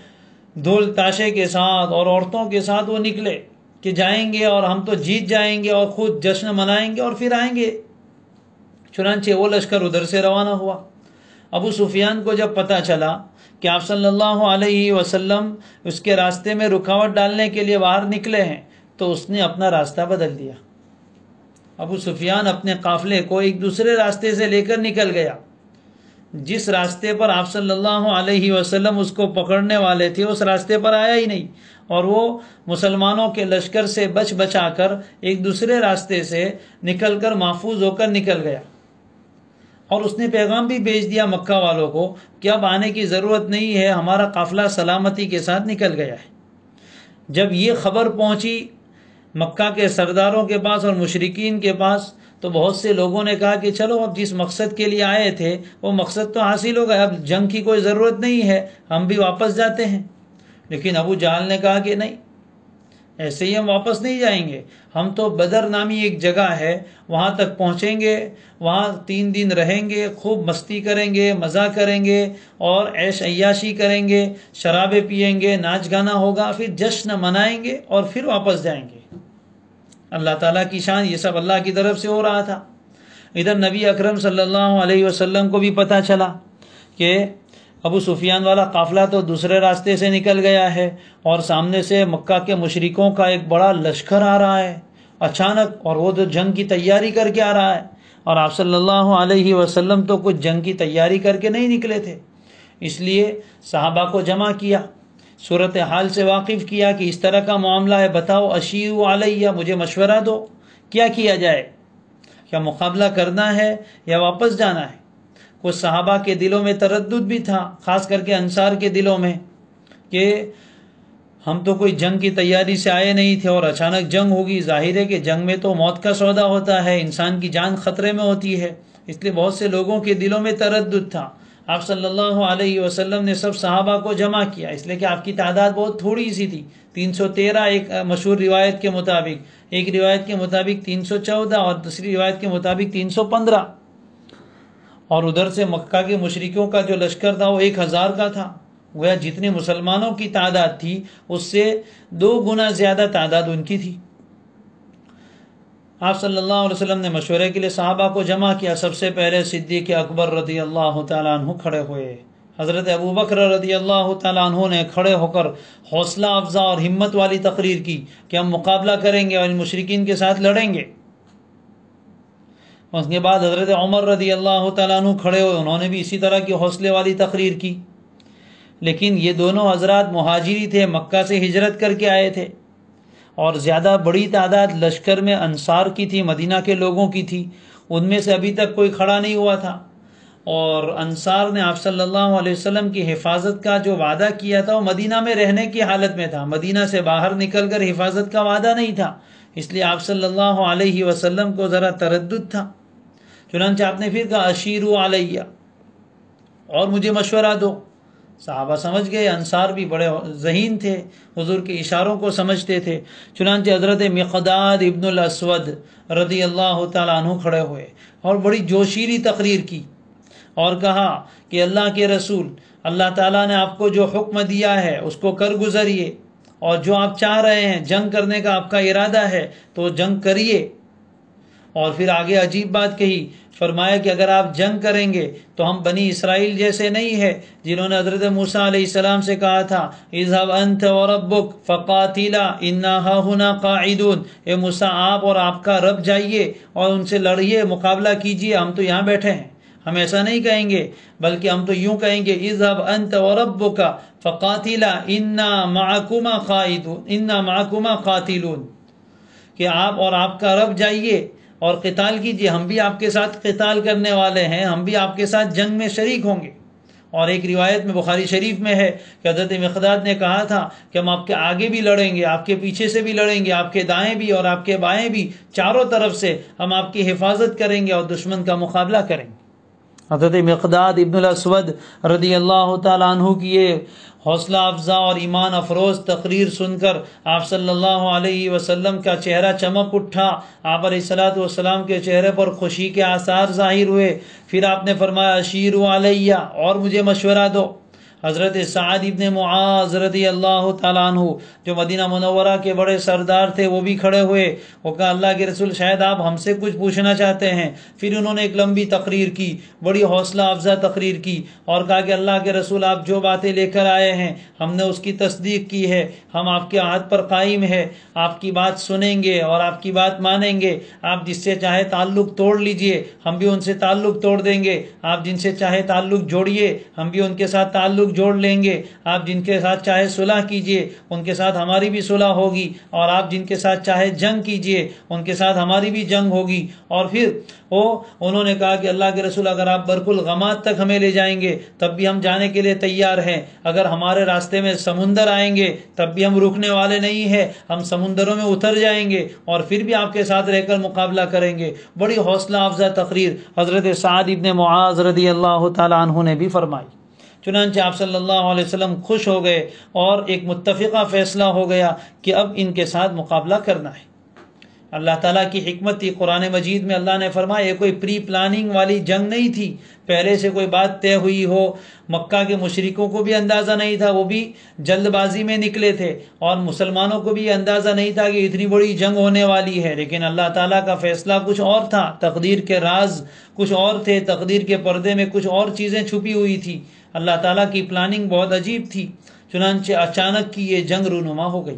B: دھول تاشے کے ساتھ اور عورتوں کے ساتھ وہ نکلے کہ جائیں گے اور ہم تو جیت جائیں گے اور خود جشن منائیں گے اور پھر آئیں گے۔ چنانچہ وہ لشکر ادھر سے روانہ ہوا۔ ابو سفیان کو جب پتہ چلا کہ آپ صلی اللہ علیہ وسلم اس کے راستے میں رکاوٹ ڈالنے کے لیے باہر نکلے ہیں تو اس نے اپنا راستہ بدل دیا۔ ابو سفیان اپنے قافلے کو ایک دوسرے راستے سے لے کر نکل گیا۔ جس راستے پر آپ صلی اللہ علیہ وسلم اس کو پکڑنے والے تھے اس راستے پر آیا ہی نہیں، اور وہ مسلمانوں کے لشکر سے بچا کر ایک دوسرے راستے سے نکل کر محفوظ ہو کر نکل گیا۔ اور اس نے پیغام بھی بھیج دیا مکہ والوں کو کہ اب آنے کی ضرورت نہیں ہے، ہمارا قافلہ سلامتی کے ساتھ نکل گیا ہے۔ جب یہ خبر پہنچی مکہ کے سرداروں کے پاس اور مشرکین کے پاس تو بہت سے لوگوں نے کہا کہ چلو اب جس مقصد کے لیے آئے تھے وہ مقصد تو حاصل ہو گیا، اب جنگ کی کوئی ضرورت نہیں ہے، ہم بھی واپس جاتے ہیں۔ لیکن ابو جہل نے کہا کہ نہیں، ایسے ہی ہم واپس نہیں جائیں گے، ہم تو بدر نامی ایک جگہ ہے وہاں تک پہنچیں گے، وہاں 3 دن رہیں گے، خوب مستی کریں گے، مزہ کریں گے اور عیش عیاشی کریں گے، شرابیں پیئیں گے، ناچ گانا ہوگا، پھر جشن منائیں گے اور پھر واپس جائیں گے۔ اللہ تعالیٰ کی شان، یہ سب اللہ کی طرف سے ہو رہا تھا۔ ادھر نبی اکرم صلی اللہ علیہ وسلم کو بھی پتہ چلا کہ ابو سفیان والا قافلہ تو دوسرے راستے سے نکل گیا ہے اور سامنے سے مکہ کے مشرکوں کا ایک بڑا لشکر آ رہا ہے اچانک، اور وہ تو جنگ کی تیاری کر کے آ رہا ہے، اور آپ صلی اللہ علیہ وسلم تو کچھ جنگ کی تیاری کر کے نہیں نکلے تھے۔ اس لیے صحابہ کو جمع کیا، صورتحال سے واقف کیا کہ اس طرح کا معاملہ ہے، بتاؤ اشیروا علیہ، مجھے مشورہ دو، کیا کیا جائے، کیا مقابلہ کرنا ہے یا واپس جانا ہے؟ کچھ صحابہ کے دلوں میں تردد بھی تھا، خاص کر کے انصار کے دلوں میں، کہ ہم تو کوئی جنگ کی تیاری سے آئے نہیں تھے اور اچانک جنگ ہوگی، ظاہر ہے کہ جنگ میں تو موت کا سودا ہوتا ہے، انسان کی جان خطرے میں ہوتی ہے، اس لیے بہت سے لوگوں کے دلوں میں تردد تھا۔ آپ صلی اللہ علیہ وسلم نے سب صحابہ کو جمع کیا، اس لیے کہ آپ کی تعداد بہت تھوڑی سی تھی، 313 ایک مشہور روایت کے مطابق، ایک روایت کے مطابق 314 اور دوسری روایت کے مطابق 315، اور ادھر سے مکہ کے مشرکوں کا جو لشکر تھا وہ 1000 کا تھا، گویا جتنے مسلمانوں کی تعداد تھی اس سے 2 گنا زیادہ تعداد ان کی تھی۔ آپ صلی اللہ علیہ وسلم نے مشورے کے لیے صحابہ کو جمع کیا۔ سب سے پہلے صدیق اکبر رضی اللہ تعالیٰ عنہ کھڑے ہوئے، حضرت ابو بکر رضی اللہ تعالیٰ عنہ نے کھڑے ہو کر حوصلہ افزا اور ہمت والی تقریر کی کہ ہم مقابلہ کریں گے اور ان مشرکین کے ساتھ لڑیں گے۔ اس کے بعد حضرت عمر رضی اللہ تعالیٰ عنہ کھڑے ہوئے، انہوں نے بھی اسی طرح کی حوصلے والی تقریر کی۔ لیکن یہ دونوں حضرات مہاجری تھے، مکہ سے ہجرت کر کے آئے تھے، اور زیادہ بڑی تعداد لشکر میں انصار کی تھی، مدینہ کے لوگوں کی تھی، ان میں سے ابھی تک کوئی کھڑا نہیں ہوا تھا، اور انصار نے آپ صلی اللہ علیہ وسلم کی حفاظت کا جو وعدہ کیا تھا وہ مدینہ میں رہنے کی حالت میں تھا، مدینہ سے باہر نکل کر حفاظت کا وعدہ نہیں تھا، اس لیے آپ صلی اللہ علیہ وسلم کو ذرا تردد تھا۔ چنانچہ آپ نے پھر کہا اشیروا علیہ، اور مجھے مشورہ دو۔ صحابہ سمجھ گئے، انصار بھی بڑے ذہین تھے، حضور کے اشاروں کو سمجھتے تھے۔ چنانچہ حضرت مقداد ابن الاسود رضی اللہ تعالیٰ عنہ کھڑے ہوئے اور بڑی جوشیلی تقریر کی اور کہا کہ اللہ کے رسول، اللہ تعالیٰ نے آپ کو جو حکم دیا ہے اس کو کر گزریے، اور جو آپ چاہ رہے ہیں جنگ کرنے کا آپ کا ارادہ ہے تو جنگ کریے۔ اور پھر آگے عجیب بات کہی، فرمایا کہ اگر آپ جنگ کریں گے تو ہم بنی اسرائیل جیسے نہیں ہے جنہوں نے حضرت موسیٰ علیہ السلام سے کہا تھا اذهب انت وربک فقاتلا انا ہاہنا قاعدون، اے موسیٰ آپ اور آپ کا رب جائیے اور ان سے لڑیے، مقابلہ کیجیے، ہم تو یہاں بیٹھے ہیں۔ ہم ایسا نہیں کہیں گے، بلکہ ہم تو یوں کہیں گے اذهب انت وربک فقاتلا انا معکما قاعدون انا معکما قاتلون، کہ آپ اور آپ کا رب جائیے اور قتال کیجیے، ہم بھی آپ کے ساتھ قتال کرنے والے ہیں، ہم بھی آپ کے ساتھ جنگ میں شریک ہوں گے۔ اور ایک روایت میں بخاری شریف میں ہے کہ حضرت مقداد نے کہا تھا کہ ہم آپ کے آگے بھی لڑیں گے، آپ کے پیچھے سے بھی لڑیں گے، آپ کے دائیں بھی اور آپ کے بائیں بھی، چاروں طرف سے ہم آپ کی حفاظت کریں گے اور دشمن کا مقابلہ کریں گے۔ حضرت مقداد ابن الاسود رضی اللہ تعالیٰ عنہ کی یہ حوصلہ افزا اور ایمان افروز تقریر سن کر آپ صلی اللہ علیہ وسلم کا چہرہ چمک اٹھا، آپ علیہ الصلوۃ والسلام کے چہرے پر خوشی کے آثار ظاہر ہوئے۔ پھر آپ نے فرمایا اشیروا علیہ، اور مجھے مشورہ دو۔ حضرت سعد ابن معاذ رضی اللہ تعالیٰ عنہ جو مدینہ منورہ کے بڑے سردار تھے وہ بھی کھڑے ہوئے، وہ کہا اللہ کے رسول شاید آپ ہم سے کچھ پوچھنا چاہتے ہیں۔ پھر انہوں نے ایک لمبی تقریر کی، بڑی حوصلہ افزا تقریر کی اور کہا کہ اللہ کے رسول آپ جو باتیں لے کر آئے ہیں ہم نے اس کی تصدیق کی ہے، ہم آپ کے عہد پر قائم ہے، آپ کی بات سنیں گے اور آپ کی بات مانیں گے، آپ جس سے چاہے تعلق توڑ لیجئے ہم بھی ان سے تعلق توڑ دیں گے، آپ جن سے چاہے تعلق جوڑیے ہم بھی ان کے ساتھ تعلق جوڑ لیں گے، آپ جن کے ساتھ چاہے صلح کیجئے ان کے ساتھ ہماری بھی صلح ہوگی، اور آپ جن کے ساتھ چاہے جنگ کیجئے ان کے ساتھ ہماری بھی جنگ ہوگی۔ اور پھر انہوں نے کہا کہ اللہ کے رسول اگر آپ برق الغمات تک ہمیں لے جائیں گے تب بھی ہم جانے کے لیے تیار ہیں، اگر ہمارے راستے میں سمندر آئیں گے تب بھی ہم رکنے والے نہیں ہیں، ہم سمندروں میں اتر جائیں گے اور پھر بھی آپ کے ساتھ رہ کر مقابلہ کریں گے۔ بڑی حوصلہ افزا تقریر حضرت سعد ابن معاذ رضی اللہ تعالیٰ عنہ نے بھی فرمائی۔ چنانچہ آپ صلی اللہ علیہ وسلم خوش ہو گئے اور ایک متفقہ فیصلہ ہو گیا کہ اب ان کے ساتھ مقابلہ کرنا ہے۔ اللہ تعالیٰ کی حکمت تھی، قرآن مجید میں اللہ نے فرمایا یہ کوئی پری پلاننگ والی جنگ نہیں تھی، پہلے سے کوئی بات طے ہوئی ہو، مکہ کے مشرکوں کو بھی اندازہ نہیں تھا، وہ بھی جلد بازی میں نکلے تھے، اور مسلمانوں کو بھی اندازہ نہیں تھا کہ اتنی بڑی جنگ ہونے والی ہے، لیکن اللہ تعالیٰ کا فیصلہ کچھ اور تھا، تقدیر کے راز کچھ اور تھے، تقدیر کے پردے میں کچھ اور چیزیں چھپی ہوئی تھی، اللہ تعالیٰ کی پلاننگ بہت عجیب تھی۔ چنانچہ اچانک کی یہ جنگ رونما ہو گئی۔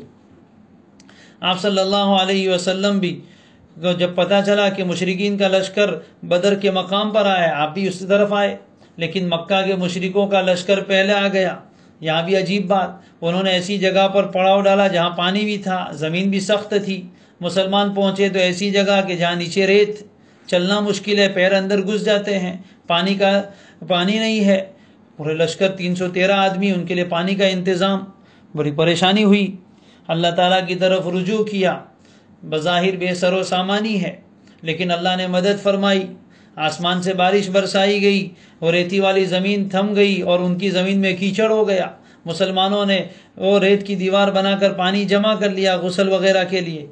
B: آپ صلی اللہ علیہ وسلم بھی جب پتہ چلا کہ مشرکین کا لشکر بدر کے مقام پر آیا آپ بھی اس طرف آئے، لیکن مکہ کے مشرکوں کا لشکر پہلے آ گیا۔ یہاں بھی عجیب بات، انہوں نے ایسی جگہ پر پڑاؤ ڈالا جہاں پانی بھی تھا، زمین بھی سخت تھی۔ مسلمان پہنچے تو ایسی جگہ کہ جہاں نیچے ریت، چلنا مشکل ہے، پیر اندر گھس جاتے ہیں، پانی نہیں ہے، پورے لشکر 313 آدمی، ان کے لیے پانی کا انتظام، بڑی پریشانی ہوئی۔ اللہ تعالیٰ کی طرف رجوع کیا، بظاہر بے سر و سامانی ہے، لیکن اللہ نے مدد فرمائی، آسمان سے بارش برسائی گئی اور ریتی والی زمین تھم گئی اور ان کی زمین میں کیچڑ ہو گیا۔ مسلمانوں نے وہ ریت کی دیوار بنا کر پانی جمع کر لیا غسل وغیرہ کے لیے۔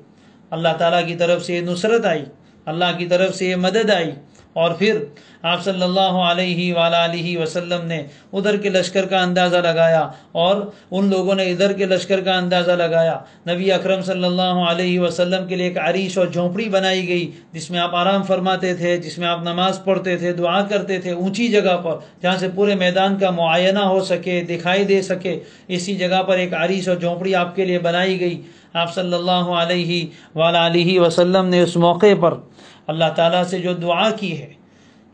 B: اللہ تعالیٰ کی طرف سے یہ نصرت آئی، اللہ کی طرف سے یہ مدد آئی، اور پھر آپ صلی اللہ علیہ وآلہ وسلم نے ادھر کے لشکر کا اندازہ لگایا اور ان لوگوں نے ادھر کے لشکر کا اندازہ لگایا۔ نبی اکرم صلی اللہ علیہ وسلم کے لیے ایک عریش اور جھونپڑی بنائی گئی جس میں آپ آرام فرماتے تھے، جس میں آپ نماز پڑھتے تھے، دعا کرتے تھے، اونچی جگہ پر جہاں سے پورے میدان کا معائنہ ہو سکے، دکھائی دے سکے، اسی جگہ پر ایک عریش اور جھونپڑی آپ کے لیے بنائی گئی۔ آپ صلی اللہ علیہ وآلہ وسلم نے اس موقع پر اللہ تعالیٰ سے جو دعا کی ہے،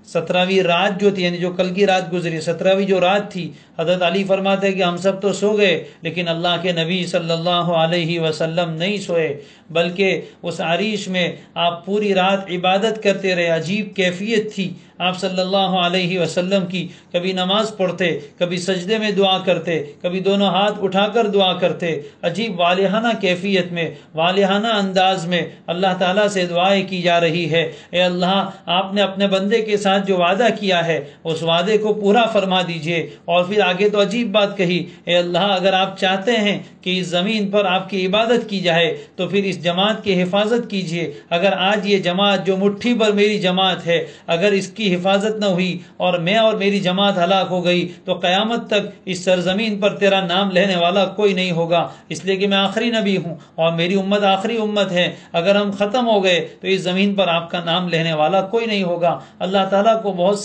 B: 17ویں رات جو تھی، یعنی جو کل کی رات گزری، 17ویں جو رات تھی، حضرت علی فرماتے ہیں کہ ہم سب تو سو گئے لیکن اللہ کے نبی صلی اللہ علیہ وسلم نہیں سوئے، بلکہ اس عریش میں آپ پوری رات عبادت کرتے رہے۔ عجیب کیفیت تھی آپ صلی اللہ علیہ وسلم کی، کبھی نماز پڑھتے، کبھی سجدے میں دعا کرتے، کبھی دونوں ہاتھ اٹھا کر دعا کرتے، عجیب والہانہ کیفیت میں، والہانہ انداز میں اللہ تعالیٰ سے دعائیں کی جا رہی ہے۔ اے اللہ، آپ نے اپنے بندے کے ساتھ جو وعدہ کیا ہے اس وعدے کو پورا فرما دیجئے۔ اور پھر آگے تو عجیب بات کہی، اے اللہ اگر آپ چاہتے ہیں کہ اس زمین پر آپ کی عبادت کی جائے تو پھر اس جماعت کی حفاظت کیجئے۔ اگر آج یہ جماعت جو مٹھی پر میری جماعت ہے، اگر اس کی کی حفاظت نہ ہوئی اور میں اور میری جماعت ہلاک ہو گئی تو قیامت تک اس سرزمین پر تیرا نام لینے والا کوئی نہیں ہوگا، اس لیے کہ میں آخری نبی ہوں اور میری امت آخری امت ہے، اگر ہم ختم ہو گئے تو اس زمین پر آپ کا نام لینے والا کوئی نہیں ہوگا۔ اللہ تعالیٰ کو بہت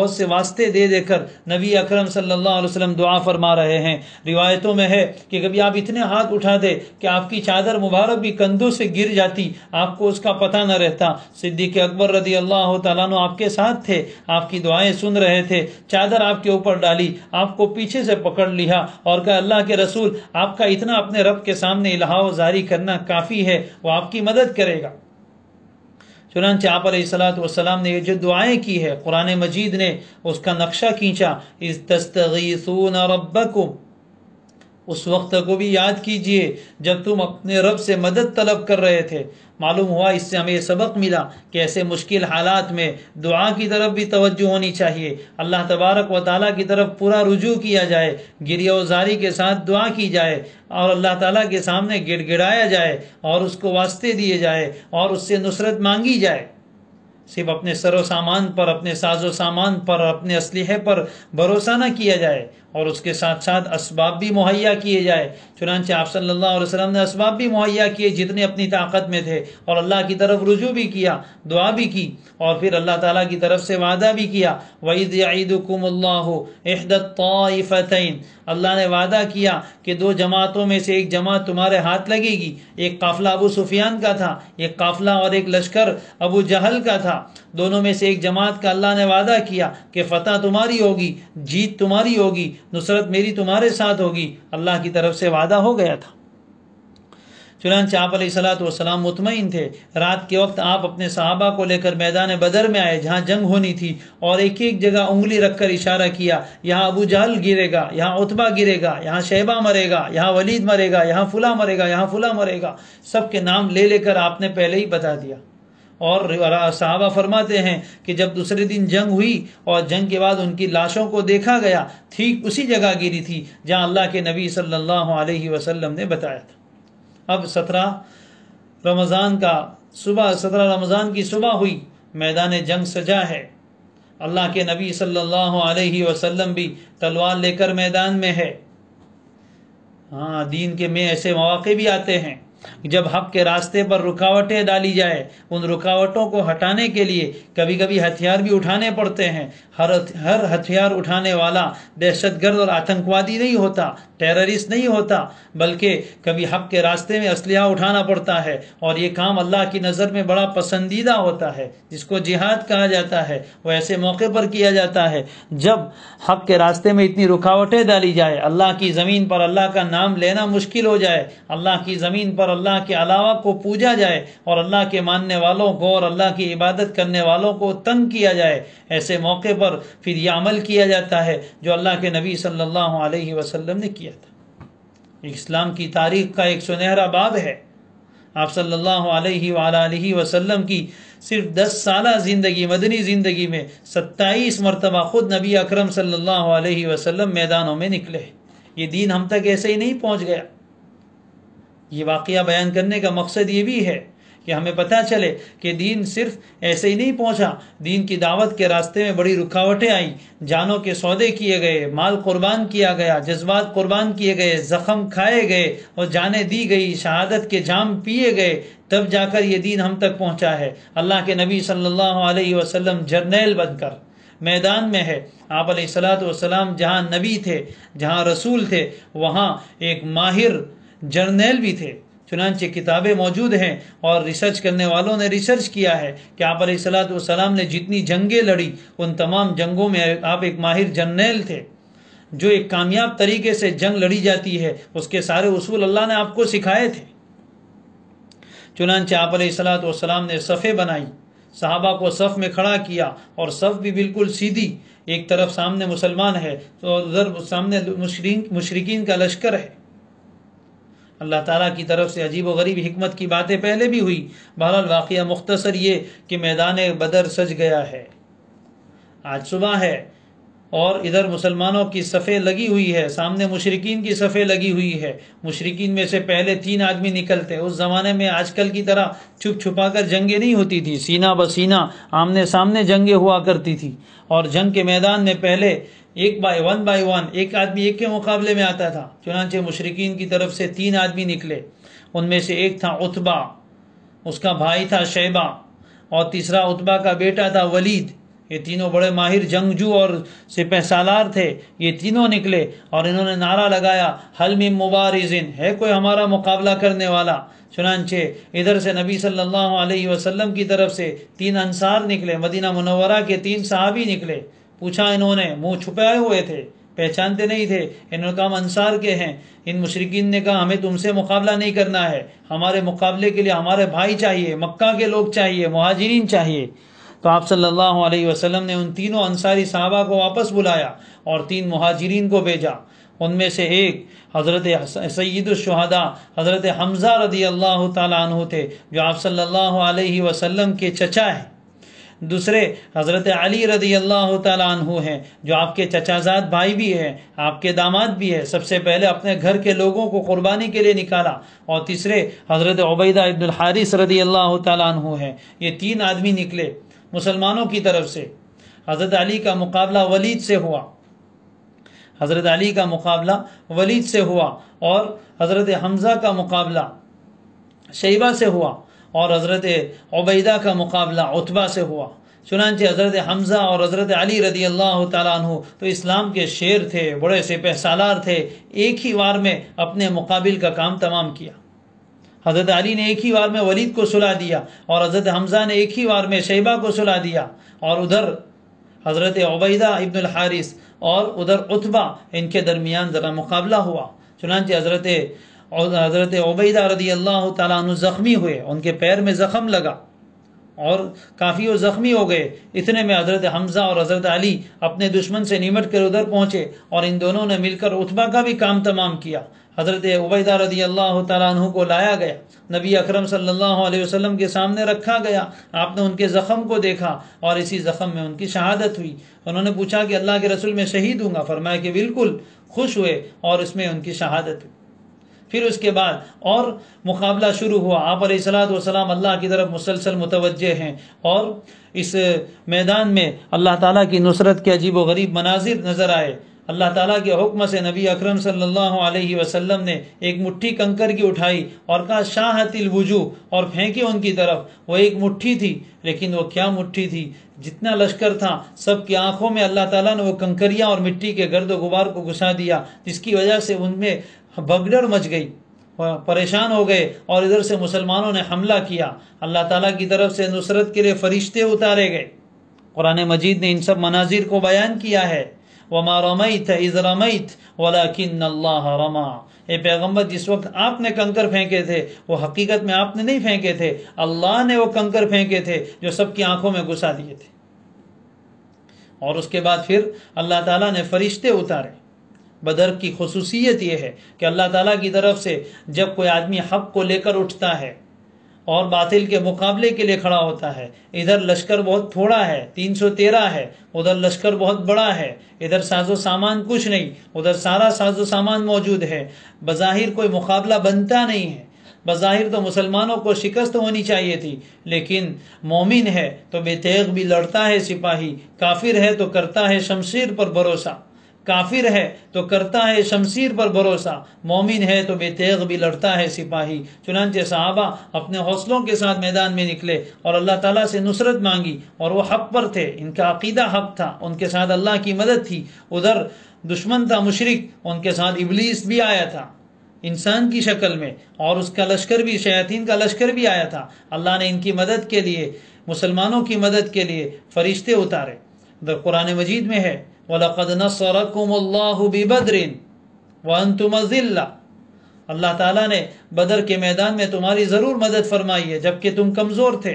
B: سے واسطے دے دے کر نبی اکرم صلی اللہ علیہ وسلم دعا فرما رہے ہیں۔ روایتوں میں ہے کہ کبھی آپ اتنے ہاتھ اٹھاتے کہ آپ کی چادر مبارک بھی کندھوں سے گر جاتی، آپ کو اس کا پتہ نہ رہتا۔ صدیق اکبر رضی اللہ تعالیٰ عنہ آپ کے ساتھ تھے، آپ کی دعائیں سن رہے تھے، چادر آپ کے اوپر ڈالی، آپ کو پیچھے سے پکڑ لیا اور کہا اللہ کے رسول آپ کا اتنا اپنے رب کے سامنے الہا جاری کرنا کافی ہے، وہ آپ کی مدد کرے گا۔ چنانچہ آپ علیہ الصلوۃ والسلام نے یہ جو دعائیں کی ہے، قرآن مجید نے اس کا نقشہ کھینچا، اذ تستغیثون ربکم، اس وقت کو بھی یاد کیجئے جب تم اپنے رب سے مدد طلب کر رہے تھے۔ معلوم ہوا اس سے ہمیں یہ سبق ملا کہ ایسے مشکل حالات میں دعا کی طرف بھی توجہ ہونی چاہیے، اللہ تبارک و تعالیٰ کی طرف پورا رجوع کیا جائے، گریہ وزاری کے ساتھ دعا کی جائے اور اللہ تعالیٰ کے سامنے گڑ گڑایا جائے اور اس کو واسطے دیے جائے اور اس سے نصرت مانگی جائے۔ صرف اپنے سر و سامان پر، اپنے ساز و سامان پر، اپنے اسلحے پر بھروسہ نہ کیا جائے اور اس کے ساتھ ساتھ اسباب بھی مہیا کیے جائے۔ چنانچہ آپ صلی اللہ علیہ وسلم نے اسباب بھی مہیا کیے جتنے اپنی طاقت میں تھے اور اللہ کی طرف رجوع بھی کیا، دعا بھی کی اور پھر اللہ تعالیٰ کی طرف سے وعدہ بھی کیا۔ وَإِذْ يَعِدُكُمُ اللَّهُ إِحْدَى الطَّائِفَتَيْنِ، اللہ نے وعدہ کیا کہ دو جماعتوں میں سے ایک جماعت تمہارے ہاتھ لگے گی۔ ایک قافلہ ابو سفیان کا تھا، ایک قافلہ اور ایک لشکر ابو جہل کا تھا، دونوں میں سے ایک جماعت کا اللہ نے وعدہ کیا کہ فتح تمہاری ہوگی، جیت تمہاری ہوگی، نصرت میری تمہارے ساتھ ہوگی۔ اللہ کی طرف سے وعدہ ہو گیا تھا۔ چنانچہ آپ علیہ الصلوۃ والسلام مطمئن تھے۔ رات کے وقت آپ اپنے صحابہ کو لے کر میدان بدر میں آئے جہاں جنگ ہونی تھی اور ایک ایک جگہ انگلی رکھ کر اشارہ کیا، یہاں ابو جہل گرے گا، یہاں عتبہ گرے گا، یہاں شیبہ مرے گا، یہاں ولید مرے گا، یہاں فلاں مرے گا، یہاں فلاں مرے گا۔ سب کے نام لے لے کر آپ نے پہلے ہی بتا دیا۔ اور صحابہ فرماتے ہیں کہ جب دوسرے دن جنگ ہوئی اور جنگ کے بعد ان کی لاشوں کو دیکھا گیا، ٹھیک اسی جگہ گری تھی جہاں اللہ کے نبی صلی اللہ علیہ وسلم نے بتایا تھا۔ اب 17 رمضان کی صبح ہوئی، میدان جنگ سجا ہے، اللہ کے نبی صلی اللہ علیہ وسلم بھی تلوار لے کر میدان میں ہے۔ ہاں، دین کے میں ایسے مواقع بھی آتے ہیں جب حق کے راستے پر رکاوٹیں ڈالی جائے، ان رکاوٹوں کو ہٹانے کے لیے کبھی کبھی ہتھیار بھی اٹھانے پڑتے ہیں۔ ہر ہتھیار اٹھانے والا دہشت گرد اور آتنکوادی نہیں ہوتا، ٹیررسٹ نہیں ہوتا، بلکہ کبھی حق کے راستے میں اسلحہ اٹھانا پڑتا ہے اور یہ کام اللہ کی نظر میں بڑا پسندیدہ ہوتا ہے، جس کو جہاد کہا جاتا ہے۔ وہ ایسے موقع پر کیا جاتا ہے جب حق کے راستے میں اتنی رکاوٹیں ڈالی جائے، اللہ کی زمین پر اللہ کا نام لینا مشکل ہو جائے، اللہ کی زمین پر اللہ کے علاوہ کو پوجا جائے اور اللہ کے ماننے والوں کو اور اللہ کی عبادت کرنے والوں کو تنگ کیا جائے۔ ایسے موقع پر پھر یہ عمل کیا جاتا ہے جو اللہ کے نبی صلی اللہ علیہ وسلم نے کیا تھا۔ اسلام کی تاریخ کا ایک سنہرا باب ہے۔ آپ صلی اللہ علیہ وآلہ وسلم کی صرف 10 سالہ زندگی، مدنی زندگی میں 27 مرتبہ خود نبی اکرم صلی اللہ علیہ وسلم میدانوں میں نکلے۔ یہ دین ہم تک ایسے ہی نہیں پہنچ گیا۔ یہ واقعہ بیان کرنے کا مقصد یہ بھی ہے کہ ہمیں پتہ چلے کہ دین صرف ایسے ہی نہیں پہنچا، دین کی دعوت کے راستے میں بڑی رکاوٹیں آئیں، جانوں کے سودے کیے گئے، مال قربان کیا گیا، جذبات قربان کیے گئے، زخم کھائے گئے اور جانیں دی گئی، شہادت کے جام پیے گئے، تب جا کر یہ دین ہم تک پہنچا ہے۔ اللہ کے نبی صلی اللہ علیہ وسلم جرنیل بن کر میدان میں ہے۔ آپ علیہ الصلوۃ والسلام جہاں نبی تھے، جہاں رسول تھے، وہاں ایک ماہر جرنیل بھی تھے۔ چنانچہ کتابیں موجود ہیں اور ریسرچ کرنے والوں نے ریسرچ کیا ہے کہ آپ علیہ الصلوۃ والسلام نے جتنی جنگیں لڑی، ان تمام جنگوں میں آپ ایک ماہر جرنیل تھے۔ جو ایک کامیاب طریقے سے جنگ لڑی جاتی ہے، اس کے سارے اصول اللہ نے آپ کو سکھائے تھے۔ چنانچہ آپ علیہ الصلوۃ والسلام نے صفیں بنائی، صحابہ کو صف میں کھڑا کیا اور صف بھی بالکل سیدھی، ایک طرف سامنے مسلمان ہے تو ادھر سامنے مشرکین کا لشکر ہے۔ اللہ تعالیٰ کی طرف سے عجیب و غریب حکمت کی باتیں پہلے بھی ہوئی۔ بہرحال واقعہ مختصر یہ کہ میدان بدر سج گیا ہے۔ آج صبح ہے، اور ادھر مسلمانوں کی صفیں لگی ہوئی ہے، سامنے مشرکین کی صفیں لگی ہوئی ہے۔ مشرکین میں سے پہلے 3 آدمی نکلتے۔ اس زمانے میں آج کل کی طرح چھپ چھپا کر جنگیں نہیں ہوتی تھی، سینہ بسینہ آمنے سامنے جنگیں ہوا کرتی تھی، اور جنگ کے میدان میں پہلے ون بائی ون ایک آدمی ایک کے مقابلے میں آتا تھا۔ چنانچہ مشرکین کی طرف سے 3 آدمی نکلے، ان میں سے ایک تھا عتبہ، اس کا بھائی تھا شیبہ، اور تیسرا عتبہ کا بیٹا تھا ولید۔ یہ تینوں بڑے ماہر جنگجو اور سپہ سالار تھے۔ یہ تینوں نکلے اور انہوں نے نعرہ لگایا، حل من مبارزن، ہے کوئی ہمارا مقابلہ کرنے والا؟ چنانچہ ادھر سے نبی صلی اللہ علیہ وسلم کی طرف سے 3 انصار نکلے، مدینہ منورہ کے 3 صحابی نکلے۔ پوچھا انہوں نے، منہ چھپائے ہوئے تھے، پہچانتے نہیں تھے، انہوں نے کہا ہم انصار کے ہیں۔ ان مشرکین نے کہا ہمیں تم سے مقابلہ نہیں کرنا ہے، ہمارے مقابلے کے لیے ہمارے بھائی چاہیے، مکہ کے لوگ چاہیے، مہاجرین چاہیے۔ تو آپ صلی اللہ علیہ وسلم نے ان تینوں انصاری صحابہ کو واپس بلایا اور 3 مہاجرین کو بھیجا۔ ان میں سے ایک حضرت سید الشہداء حضرت حمزہ رضی اللہ تعالیٰ عنہ تھے، جو آپ صلی اللہ علیہ وسلم کے چچا ہیں۔ دوسرے حضرت علی رضی اللہ تعالیٰ عنہ ہیں، جو آپ کے چچا زاد بھائی بھی ہیں، آپ کے داماد بھی ہیں۔ سب سے پہلے اپنے گھر کے لوگوں کو قربانی کے لیے نکالا۔ اور تیسرے حضرت عبیدہ ابن الحارث رضی اللہ تعالیٰ عنہ ہیں۔ یہ 3 آدمی نکلے مسلمانوں کی طرف سے۔ حضرت علی کا مقابلہ ولید سے ہوا، حضرت علی کا مقابلہ ولید سے ہوا، اور حضرت حمزہ کا مقابلہ شیبہ سے ہوا، اور حضرت عبیدہ کا مقابلہ عتبہ سے ہوا۔ چنانچہ حضرت حمزہ اور حضرت علی رضی اللہ تعالیٰ عنہ تو اسلام کے شیر تھے، بڑے سپہ سالار تھے، ایک ہی وار میں اپنے مقابل کا کام تمام کیا۔ حضرت علی نے ایک ہی وار میں ولید کو سلا دیا، اور حضرت حمزہ نے ایک ہی وار میں شیبہ کو سلا دیا، اور ادھر حضرت عبیدہ ابن الحارث اور ادھر عتبہ، ان کے درمیان ذرا مقابلہ ہوا۔ چنانچہ حضرت عبیدہ رضی اللہ تعالیٰ عنہ زخمی ہوئے، ان کے پیر میں زخم لگا اور کافی وہ زخمی ہو گئے۔ اتنے میں حضرت حمزہ اور حضرت علی اپنے دشمن سے نمٹ کر ادھر پہنچے، اور ان دونوں نے مل کر عتبہ کا بھی کام تمام کیا۔ حضرت عبیدہ رضی اللہ تعالیٰ عنہ کو لایا گیا، نبی اکرم صلی اللہ علیہ وسلم کے سامنے رکھا گیا۔ آپ نے ان کے زخم کو دیکھا، اور اسی زخم میں ان کی شہادت ہوئی۔ انہوں نے پوچھا کہ اللہ کے رسول میں شہید ہوں گا؟ فرمایا کہ بالکل، خوش ہوئے، اور اس میں ان کی شہادت ہوئی۔ پھر اس کے بعد اور مقابلہ شروع ہوا۔ آپ علیہ الصلوۃ والسلام اللہ کی طرف مسلسل متوجہ ہیں، اور اس میدان میں اللہ تعالیٰ کی نصرت کے عجیب و غریب مناظر نظر آئے۔ اللہ تعالیٰ کے حکم سے نبی اکرم صلی اللہ علیہ وسلم نے ایک مٹھی کنکر کی اٹھائی اور کہا شاہت الوجوہ، اور پھینکی ان کی طرف۔ وہ ایک مٹھی تھی، لیکن وہ کیا مٹھی تھی! جتنا لشکر تھا سب کی آنکھوں میں اللہ تعالیٰ نے وہ کنکریاں اور مٹی کے گرد و غبار کو گھسا دیا، جس کی وجہ سے ان میں بھگدڑ مچ گئی، پریشان ہو گئے، اور ادھر سے مسلمانوں نے حملہ کیا۔ اللہ تعالیٰ کی طرف سے نصرت کے لیے فرشتے اتارے گئے۔ قرآن مجید نے ان سب مناظر کو بیان کیا ہے۔ وَمَا رَمَيْتَ إِذْ رَمَيْتَ وَلَكِنَّ اللَّهَ رَمَى۔ اے پیغمبر، جس وقت آپ نے کنکر پھینکے تھے وہ حقیقت میں آپ نے نہیں پھینکے تھے، اللہ نے وہ کنکر پھینکے تھے جو سب کی آنکھوں میں گھسا دیے تھے۔ اور اس کے بعد پھر اللہ تعالیٰ نے فرشتے اتارے۔ بدر کی خصوصیت یہ ہے کہ اللہ تعالیٰ کی طرف سے جب کوئی آدمی حق کو لے کر اٹھتا ہے اور باطل کے مقابلے کے لیے کھڑا ہوتا ہے، ادھر لشکر بہت تھوڑا ہے، 313 ہے، ادھر لشکر بہت بڑا ہے، ادھر ساز و سامان کچھ نہیں، ادھر سارا ساز و سامان موجود ہے، بظاہر کوئی مقابلہ بنتا نہیں ہے۔ بظاہر تو مسلمانوں کو شکست ہونی چاہیے تھی، لیکن مومن ہے تو بے تیغ بھی لڑتا ہے سپاہی، کافر ہے تو کرتا ہے شمشیر پر بھروسہ، کافر ہے تو کرتا ہے شمشیر پر بھروسہ، مومن ہے تو بے تیغ بھی لڑتا ہے سپاہی۔ چنانچہ صحابہ اپنے حوصلوں کے ساتھ میدان میں نکلے اور اللہ تعالیٰ سے نصرت مانگی، اور وہ حق پر تھے، ان کا عقیدہ حق تھا، ان کے ساتھ اللہ کی مدد تھی۔ ادھر دشمن تھا مشرک، ان کے ساتھ ابلیس بھی آیا تھا انسان کی شکل میں، اور اس کا لشکر بھی، شیاطین کا لشکر بھی آیا تھا۔ اللہ نے ان کی مدد کے لیے، مسلمانوں کی مدد کے لیے فرشتے اتارے۔ ادھر قرآن مجید میں ہے وَلَقَدْ نَصَّرَكُمُ اللَّهُ بِبَدْرٍ وَأَنْتُمْ أَذِلَّةٌ، اللہ تعالیٰ نے بدر کے میدان میں تمہاری ضرور مدد فرمائی ہے جبکہ تم کمزور تھے۔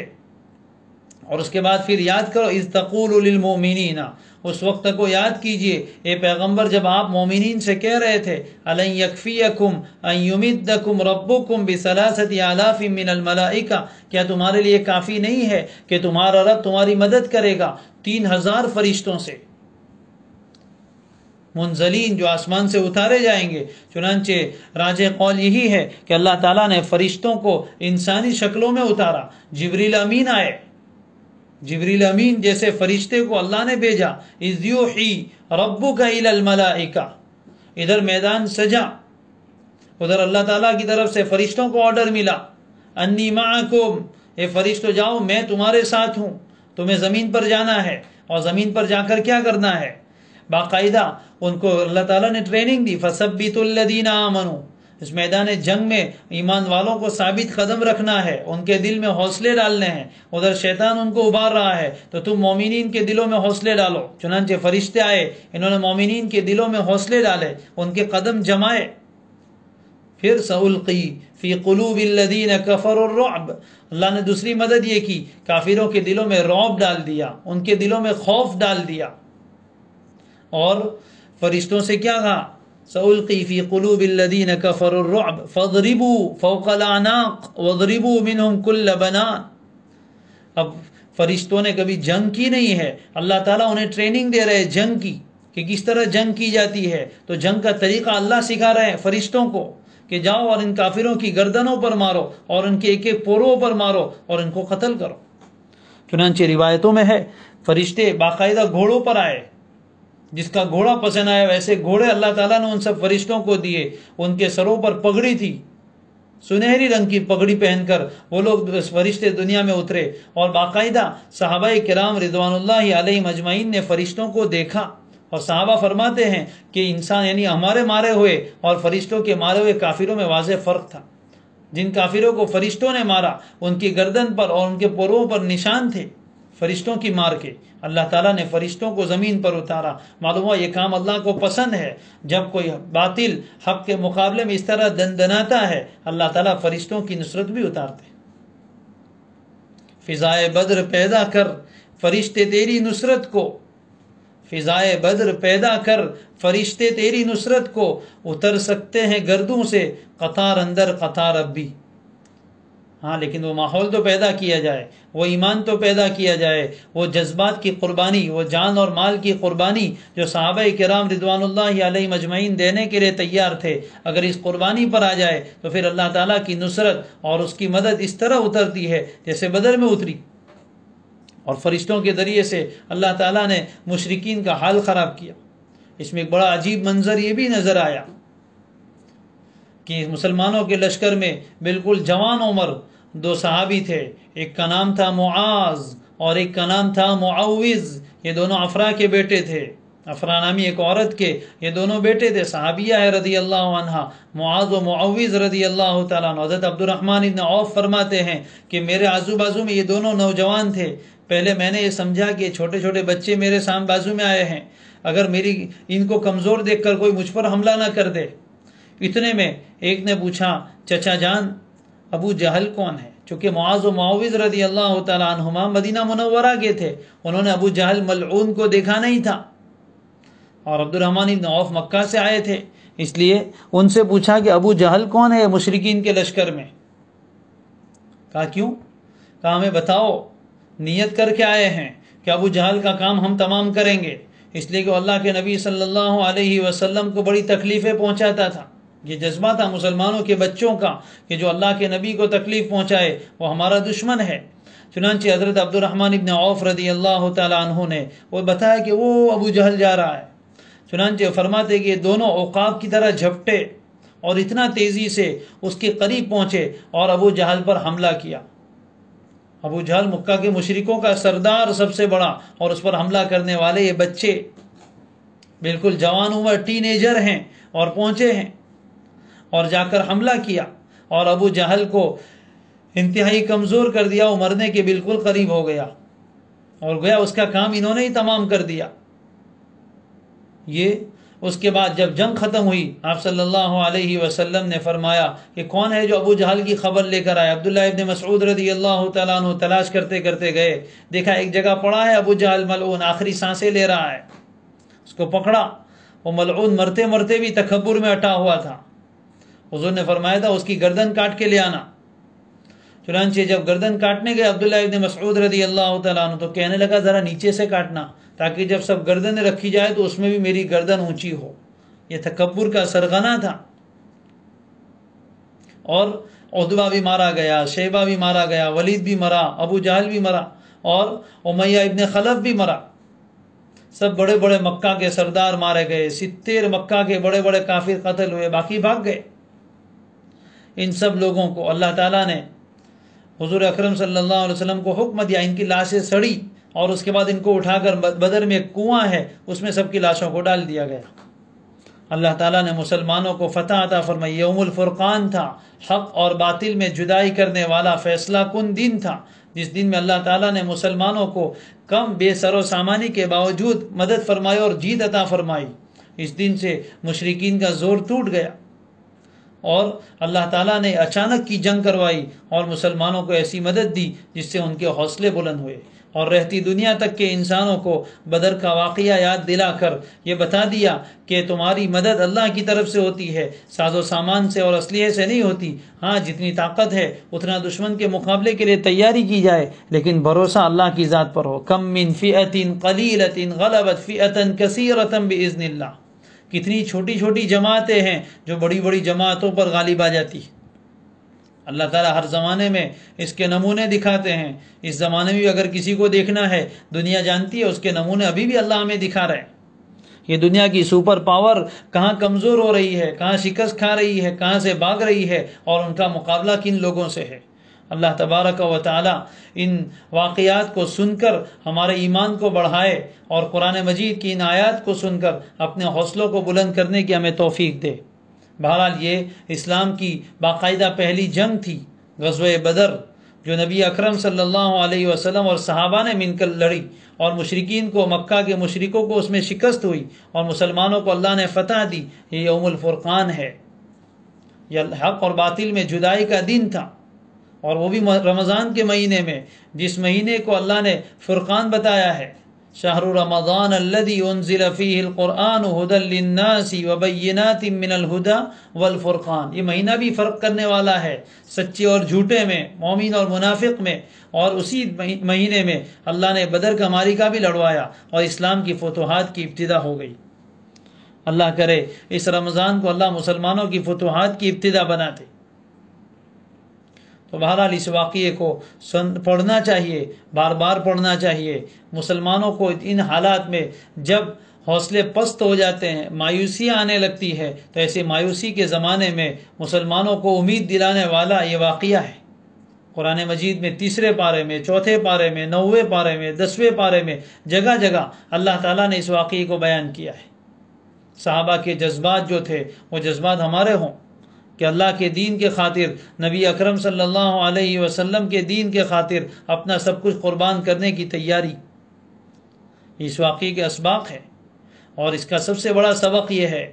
B: اور اس کے بعد پھر یاد کرو اِذْ تَقُولُ لِلْمُؤْمِنِينَ، اس وقت کو یاد کیجئے اے پیغمبر جب آپ مومنین سے کہہ رہے تھے أَلَنْ يَكْفِيَكُمْ أَنْ يُمِدَّكُمْ رَبُّكُمْ بِثَلَاثَةِ آلَافٍ مِّنَ الْمَلَائِكَةِ، کیا تمہارے لیے کافی نہیں ہے کہ تمہارا رب تمہاری مدد کرے گا 3000 فرشتوں سے؟ منزلین جو آسمان سے اتارے جائیں گے. چنانچہ راجح قول یہی ہے کہ اللہ تعالیٰ نے فرشتوں کو انسانی شکلوں میں اتارا. جبریل امین آئے، جبریل امین جیسے فرشتے کو اللہ نے بھیجا. اذ یوحی ربک الی الملائکہ، ادھر میدان سجا، ادھر اللہ تعالیٰ کی طرف سے فرشتوں کو آرڈر ملا، انی معکم، اے فرشتوں جاؤ میں تمہارے ساتھ ہوں. تمہیں زمین پر جانا ہے، اور زمین پر جا کر کیا کرنا ہے؟ باقاعدہ ان کو اللہ تعالیٰ نے ٹریننگ دی. فَثَبِّتُوا الَّذِينَ آمَنُوا، اس میدان جنگ میں ایمان والوں کو ثابت قدم رکھنا ہے، ان کے دل میں حوصلے ڈالنے ہیں. ادھر شیطان ان کو ابھار رہا ہے تو تم مومنین کے دلوں میں حوصلے ڈالو. چنانچہ فرشتے آئے، انہوں نے مومنین کے دلوں میں حوصلے ڈالے، ان کے قدم جمائے. پھر سَأُلْقِي فِي قُلُوبِ الَّذِينَ كَفَرُوا الرُّعْبَ، اللہ نے دوسری مدد یہ کی، کافروں کے دلوں میں رعب ڈال دیا، ان کے دلوں میں خوف ڈال دیا. اور فرشتوں سے کیا کہا؟ سَأُلْقِي فِي قُلُوبِ الَّذِينَ كَفَرُوا الرُّعْبَ فَاضْرِبُوا فَوْقَ الْأَعْنَاقِ وَاضْرِبُوا مِنْهُمْ كُلَّ بَنَانٍ. اب فرشتوں نے کبھی جنگ کی نہیں ہے، اللہ تعالیٰ انہیں ٹریننگ دے رہے جنگ کی کہ کس طرح جنگ کی جاتی ہے. تو جنگ کا طریقہ اللہ سکھا رہے ہیں فرشتوں کو کہ جاؤ اور ان کافروں کی گردنوں پر مارو، اور ان کے ایک ایک پوروں پر مارو، اور ان کو قتل کرو. چنانچہ روایتوں میں ہے فرشتے باقاعدہ گھوڑوں پر آئے، جس کا گھوڑا پسند آیا ویسے گھوڑے اللہ تعالیٰ نے ان سب فرشتوں کو دیے. ان کے سروں پر پگڑی تھی، سنہری رنگ کی پگڑی پہن کر وہ لوگ فرشتے دنیا میں اترے. اور باقاعدہ صحابہ کرام رضوان اللہ علیہم اجمعین نے فرشتوں کو دیکھا. اور صحابہ فرماتے ہیں کہ انسان یعنی ہمارے مارے ہوئے اور فرشتوں کے مارے ہوئے کافروں میں واضح فرق تھا. جن کافروں کو فرشتوں نے مارا ان کی گردن پر اور ان کے پروں پر نشان تھے فرشتوں کی مار کے. اللہ تعالیٰ نے فرشتوں کو زمین پر اتارا. معلوم ہوا یہ کام اللہ کو پسند ہے. جب کوئی باطل حق کے مقابلے میں اس طرح دندناتا ہے اللہ تعالیٰ فرشتوں کی نصرت بھی اتارتے. فضائے بدر پیدا کر فرشتے تیری نصرت کو، فضائے بدر پیدا کر فرشتے تیری نصرت کو، اتر سکتے ہیں گردوں سے قطار اندر قطار اب بھی. ہاں لیکن وہ ماحول تو پیدا کیا جائے، وہ ایمان تو پیدا کیا جائے، وہ جذبات کی قربانی، وہ جان اور مال کی قربانی جو صحابہ کرام رضوان اللہ علیہ مجمعین دینے کے لیے تیار تھے. اگر اس قربانی پر آ جائے تو پھر اللہ تعالیٰ کی نصرت اور اس کی مدد اس طرح اترتی ہے جیسے بدر میں اتری. اور فرشتوں کے ذریعے سے اللہ تعالیٰ نے مشرکین کا حال خراب کیا. اس میں ایک بڑا عجیب منظر یہ بھی نظر آیا کہ مسلمانوں کے لشکر میں بالکل جوان عمر دو صحابی تھے. ایک کا نام تھا معاذ اور ایک کا نام تھا معوذ. یہ دونوں افرا کے بیٹے تھے، افرا نامی ایک عورت کے یہ دونوں بیٹے تھے. صحابیہ ہے رضی اللہ عنہ معاذ و معوذ رضی اللہ تعالیٰ عنہ. حضرت عبد الرحمن ابن عوف فرماتے ہیں کہ میرے آزو بازو میں یہ دونوں نوجوان تھے. پہلے میں نے یہ سمجھا کہ چھوٹے چھوٹے بچے میرے سامنے بازو میں آئے ہیں، اگر میری ان کو کمزور دیکھ کر کوئی مجھ پر حملہ نہ کر دے. اتنے میں ایک نے پوچھا چچا جان ابو جہل کون ہے؟ چونکہ معاذ و معوذ رضی اللہ تعالیٰ عنہما مدینہ منورہ کے تھے، انہوں نے ابو جہل ملعون کو دیکھا نہیں تھا. اور عبد الرحمن بن عوف مکہ سے آئے تھے، اس لیے ان سے پوچھا کہ ابو جہل کون ہے مشرکین کے لشکر میں؟ کہا کیوں؟ کہا ہمیں بتاؤ، نیت کر کے آئے ہیں کہ ابو جہل کا کام ہم تمام کریں گے. اس لیے کہ اللہ کے نبی صلی اللہ علیہ وسلم کو بڑی تکلیفیں پہنچاتا تھا. یہ جذبہ تھا مسلمانوں کے بچوں کا کہ جو اللہ کے نبی کو تکلیف پہنچائے وہ ہمارا دشمن ہے. چنانچہ حضرت عبد الرحمن ابن عوف رضی اللہ تعالیٰ عنہ نے وہ بتایا کہ وہ ابو جہل جا رہا ہے. چنانچہ فرماتے کہ یہ دونوں عقاب کی طرح جھپٹے اور اتنا تیزی سے اس کے قریب پہنچے اور ابو جہل پر حملہ کیا. ابو جہل مکہ کے مشرکوں کا سردار سب سے بڑا، اور اس پر حملہ کرنے والے یہ بچے بالکل جوان عمر ٹین ایجر ہیں اور پہنچے ہیں اور جا کر حملہ کیا اور ابو جہل کو انتہائی کمزور کر دیا. وہ مرنے کے بالکل قریب ہو گیا اور گویا اس کا کام انہوں نے ہی تمام کر دیا. یہ اس کے بعد جب جنگ ختم ہوئی آپ صلی اللہ علیہ وسلم نے فرمایا کہ کون ہے جو ابو جہل کی خبر لے کر آئے؟ عبداللہ ابن مسعود رضی اللہ تعالیٰ عنہ تلاش کرتے کرتے گئے، دیکھا ایک جگہ پڑا ہے ابو جہل ملعون، آخری سانسیں لے رہا ہے. اس کو پکڑا، وہ ملعون مرتے مرتے بھی تکبر میں اٹا ہوا تھا. حضور نے فرمایا تھا اس کی گردن کاٹ کے لے آنا. چنانچہ جب گردن کاٹنے گئے عبداللہ ابن مسعود رضی اللہ تعالیٰ عنہ تو کہنے لگا ذرا نیچے سے کاٹنا تاکہ جب سب گردنیں رکھی جائے تو اس میں بھی میری گردن اونچی ہو. یہ تکبر کا سرغنہ تھا. اور عتبہ بھی مارا گیا، شیبہ بھی مارا گیا، ولید بھی مرا، ابو جہل بھی مرا اور امیہ ابن خلف بھی مرا. سب بڑے بڑے مکہ کے سردار مارے گئے. 70 مکہ کے بڑے بڑے کافر قتل ہوئے، باقی بھاگ گئے. ان سب لوگوں کو اللہ تعالیٰ نے حضور اکرم صلی اللہ علیہ وسلم کو حکم دیا، ان کی لاشیں سڑی اور اس کے بعد ان کو اٹھا کر بدر میں ایک کنواں ہے اس میں سب کی لاشوں کو ڈال دیا گیا. اللہ تعالیٰ نے مسلمانوں کو فتح عطا فرمائی. یوم الفرقان تھا، حق اور باطل میں جدائی کرنے والا فیصلہ کن دن تھا، جس دن میں اللہ تعالیٰ نے مسلمانوں کو کم بے سر و سامانی کے باوجود مدد فرمائی اور جیت عطا فرمائی. اس دن سے مشرکین کا زور ٹوٹ گیا اور اللہ تعالیٰ نے اچانک کی جنگ کروائی اور مسلمانوں کو ایسی مدد دی جس سے ان کے حوصلے بلند ہوئے اور رہتی دنیا تک کے انسانوں کو بدر کا واقعہ یاد دلا کر یہ بتا دیا کہ تمہاری مدد اللہ کی طرف سے ہوتی ہے، ساز و سامان سے اور اسلحے سے نہیں ہوتی. ہاں جتنی طاقت ہے اتنا دشمن کے مقابلے کے لیے تیاری کی جائے، لیکن بھروسہ اللہ کی ذات پر ہو. کم من فئۃ قلیلۃ غلبت فئۃ کثیرۃ باذن اللہ. کتنی چھوٹی چھوٹی جماعتیں ہیں جو بڑی بڑی جماعتوں پر غالب آ جاتی. اللہ تعالیٰ ہر زمانے میں اس کے نمونے دکھاتے ہیں. اس زمانے میں بھی اگر کسی کو دیکھنا ہے، دنیا جانتی ہے اس کے نمونے ابھی بھی اللہ ہمیں دکھا رہے ہیں. یہ دنیا کی سپر پاور کہاں کمزور ہو رہی ہے، کہاں شکست کھا رہی ہے، کہاں سے بھاگ رہی ہے اور ان کا مقابلہ کن لوگوں سے ہے. اللہ تبارک و تعالی ان واقعات کو سن کر ہمارے ایمان کو بڑھائے اور قرآن مجید کی ان آیات کو سن کر اپنے حوصلوں کو بلند کرنے کی ہمیں توفیق دے. بہرحال یہ اسلام کی باقاعدہ پہلی جنگ تھی، غزوہ بدر، جو نبی اکرم صلی اللہ علیہ وسلم اور صحابہ نے مل کر لڑی اور مشرکین کو، مکہ کے مشرکوں کو اس میں شکست ہوئی اور مسلمانوں کو اللہ نے فتح دی. یہ یوم الفرقان ہے، یہ حق اور باطل میں جدائی کا دن تھا، اور وہ بھی رمضان کے مہینے میں، جس مہینے کو اللہ نے فرقان بتایا ہے. شہر رمضان الذی انزل فیہ القرآن ھدی للناس وبینات من الھدی والفرقان. یہ مہینہ بھی فرق کرنے والا ہے سچے اور جھوٹے میں، مومن اور منافق میں. اور اسی مہینے میں اللہ نے بدر کا معرکہ بھی لڑوایا اور اسلام کی فتوحات کی ابتدا ہو گئی. اللہ کرے اس رمضان کو اللہ مسلمانوں کی فتوحات کی ابتدا بنا دے. تو بہرحال اس واقعے کو پڑھنا چاہیے، بار بار پڑھنا چاہیے. مسلمانوں کو ان حالات میں جب حوصلے پست ہو جاتے ہیں، مایوسیاں آنے لگتی ہے، تو ایسے مایوسی کے زمانے میں مسلمانوں کو امید دلانے والا یہ واقعہ ہے. قرآن مجید میں 3 پارے میں، 4 پارے میں، 9 پارے میں، 10 پارے میں جگہ جگہ اللہ تعالیٰ نے اس واقعے کو بیان کیا ہے. صحابہ کے جذبات جو تھے وہ جذبات ہمارے ہوں کہ اللہ کے دین کے خاطر، نبی اکرم صلی اللہ علیہ وسلم کے دین کے خاطر اپنا سب کچھ قربان کرنے کی تیاری اس واقعے کے اسباق ہے. اور اس کا سب سے بڑا سبق یہ ہے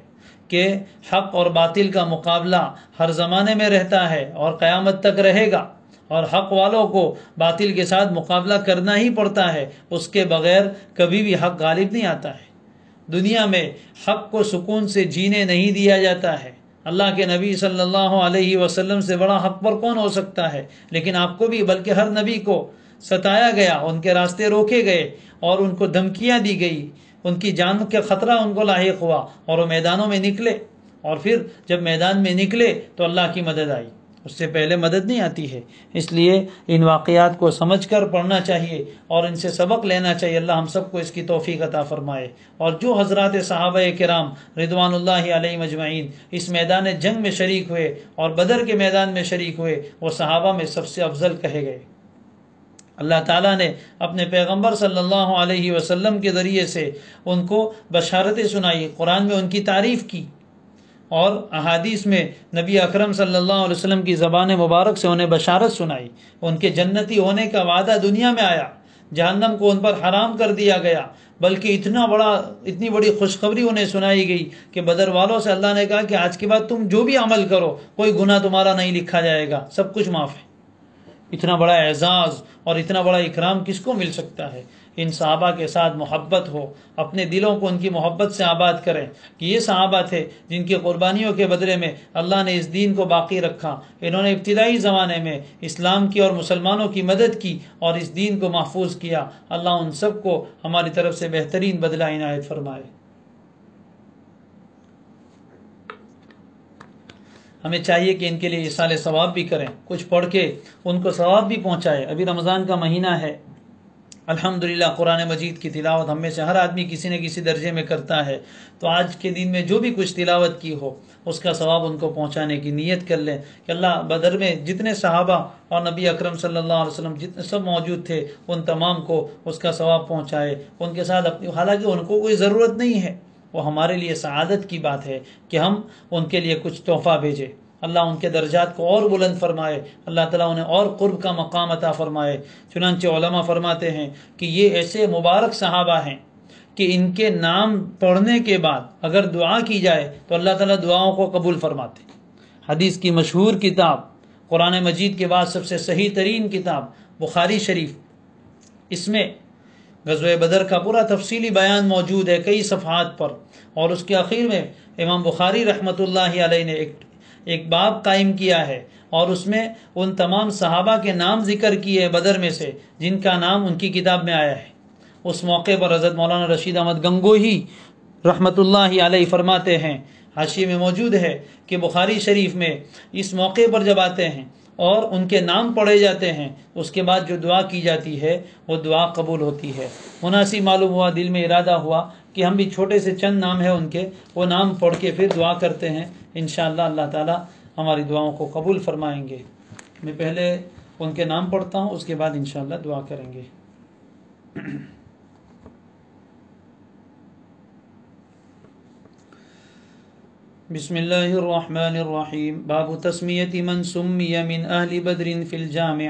B: کہ حق اور باطل کا مقابلہ ہر زمانے میں رہتا ہے اور قیامت تک رہے گا، اور حق والوں کو باطل کے ساتھ مقابلہ کرنا ہی پڑتا ہے. اس کے بغیر کبھی بھی حق غالب نہیں آتا ہے. دنیا میں حق کو سکون سے جینے نہیں دیا جاتا ہے. اللہ کے نبی صلی اللہ علیہ وسلم سے بڑا حق پر کون ہو سکتا ہے؟ لیکن آپ کو بھی، بلکہ ہر نبی کو ستایا گیا، ان کے راستے روکے گئے اور ان کو دھمکیاں دی گئی، ان کی جان کا خطرہ ان کو لاحق ہوا اور وہ میدانوں میں نکلے. اور پھر جب میدان میں نکلے تو اللہ کی مدد آئی، اس سے پہلے مدد نہیں آتی ہے. اس لیے ان واقعات کو سمجھ کر پڑھنا چاہیے اور ان سے سبق لینا چاہیے. اللہ ہم سب کو اس کی توفیق عطا فرمائے. اور جو حضرات صحابہ کرام رضوان اللہ علیہ مجمعین اس میدان جنگ میں شریک ہوئے اور بدر کے میدان میں شریک ہوئے، وہ صحابہ میں سب سے افضل کہے گئے. اللہ تعالیٰ نے اپنے پیغمبر صلی اللہ علیہ وسلم کے ذریعے سے ان کو بشارتیں سنائی، قرآن میں ان کی تعریف کی، اور احادیث میں نبی اکرم صلی اللہ علیہ وسلم کی زبان مبارک سے انہیں بشارت سنائی. ان کے جنتی ہونے کا وعدہ دنیا میں آیا، جہنم کو ان پر حرام کر دیا گیا، بلکہ اتنی بڑی خوشخبری انہیں سنائی گئی کہ بدر والوں سے اللہ نے کہا کہ آج کے بعد تم جو بھی عمل کرو کوئی گناہ تمہارا نہیں لکھا جائے گا، سب کچھ معاف ہے. اتنا بڑا اعزاز اور اتنا بڑا اکرام کس کو مل سکتا ہے؟ ان صحابہ کے ساتھ محبت ہو، اپنے دلوں کو ان کی محبت سے آباد کریں کہ یہ صحابہ تھے جن کی قربانیوں کے بدلے میں اللہ نے اس دین کو باقی رکھا، انہوں نے ابتدائی زمانے میں اسلام کی اور مسلمانوں کی مدد کی اور اس دین کو محفوظ کیا۔ اللہ ان سب کو ہماری طرف سے بہترین بدلہ عنایت فرمائے۔ ہمیں چاہیے کہ ان کے لیے ایصال ثواب بھی کریں، کچھ پڑھ کے ان کو ثواب بھی پہنچائے۔ ابھی رمضان کا مہینہ ہے، الحمدللہ قرآن مجید کی تلاوت ہم میں سے ہر آدمی کسی نہ کسی درجے میں کرتا ہے، تو آج کے دن میں جو بھی کچھ تلاوت کی ہو اس کا ثواب ان کو پہنچانے کی نیت کر لیں کہ اللہ بدر میں جتنے صحابہ اور نبی اکرم صلی اللہ علیہ وسلم جتنے سب موجود تھے ان تمام کو اس کا ثواب پہنچائے، ان کے ساتھ اپنی، حالانکہ ان کو کوئی ضرورت نہیں ہے، وہ ہمارے لیے سعادت کی بات ہے کہ ہم ان کے لیے کچھ تحفہ بھیجیں۔ اللہ ان کے درجات کو اور بلند فرمائے، اللہ تعالیٰ انہیں اور قرب کا مقام عطا فرمائے۔ چنانچہ علماء فرماتے ہیں کہ یہ ایسے مبارک صحابہ ہیں کہ ان کے نام پڑھنے کے بعد اگر دعا کی جائے تو اللہ تعالیٰ دعاؤں کو قبول فرماتے ہیں۔ حدیث کی مشہور کتاب، قرآن مجید کے بعد سب سے صحیح ترین کتاب بخاری شریف، اس میں غزوہ بدر کا پورا تفصیلی بیان موجود ہے کئی صفحات پر، اور اس کے آخر میں امام بخاری رحمۃ اللہ علیہ نے ایک باب قائم کیا ہے اور اس میں ان تمام صحابہ کے نام ذکر کیے بدر میں سے جن کا نام ان کی کتاب میں آیا ہے۔ اس موقع پر حضرت مولانا رشید احمد گنگوہی رحمۃ اللہ علیہ فرماتے ہیں، حاشیے میں موجود ہے کہ بخاری شریف میں اس موقع پر جب آتے ہیں اور ان کے نام پڑھے جاتے ہیں، اس کے بعد جو دعا کی جاتی ہے وہ دعا قبول ہوتی ہے۔ مناسب معلوم ہوا، دل میں ارادہ ہوا کہ ہم بھی چھوٹے سے چند نام ہیں ان کے، وہ نام پڑھ کے پھر دعا کرتے ہیں، انشاءاللہ اللہ تعالی ہماری دعاؤں کو قبول فرمائیں گے۔ میں پہلے ان کے نام پڑھتا ہوں، اس کے بعد انشاءاللہ دعا کریں گے۔ بسم اللہ الرحمن الرحیم۔ باب تسمیت من سمی من اہل بدر فی الجامع۔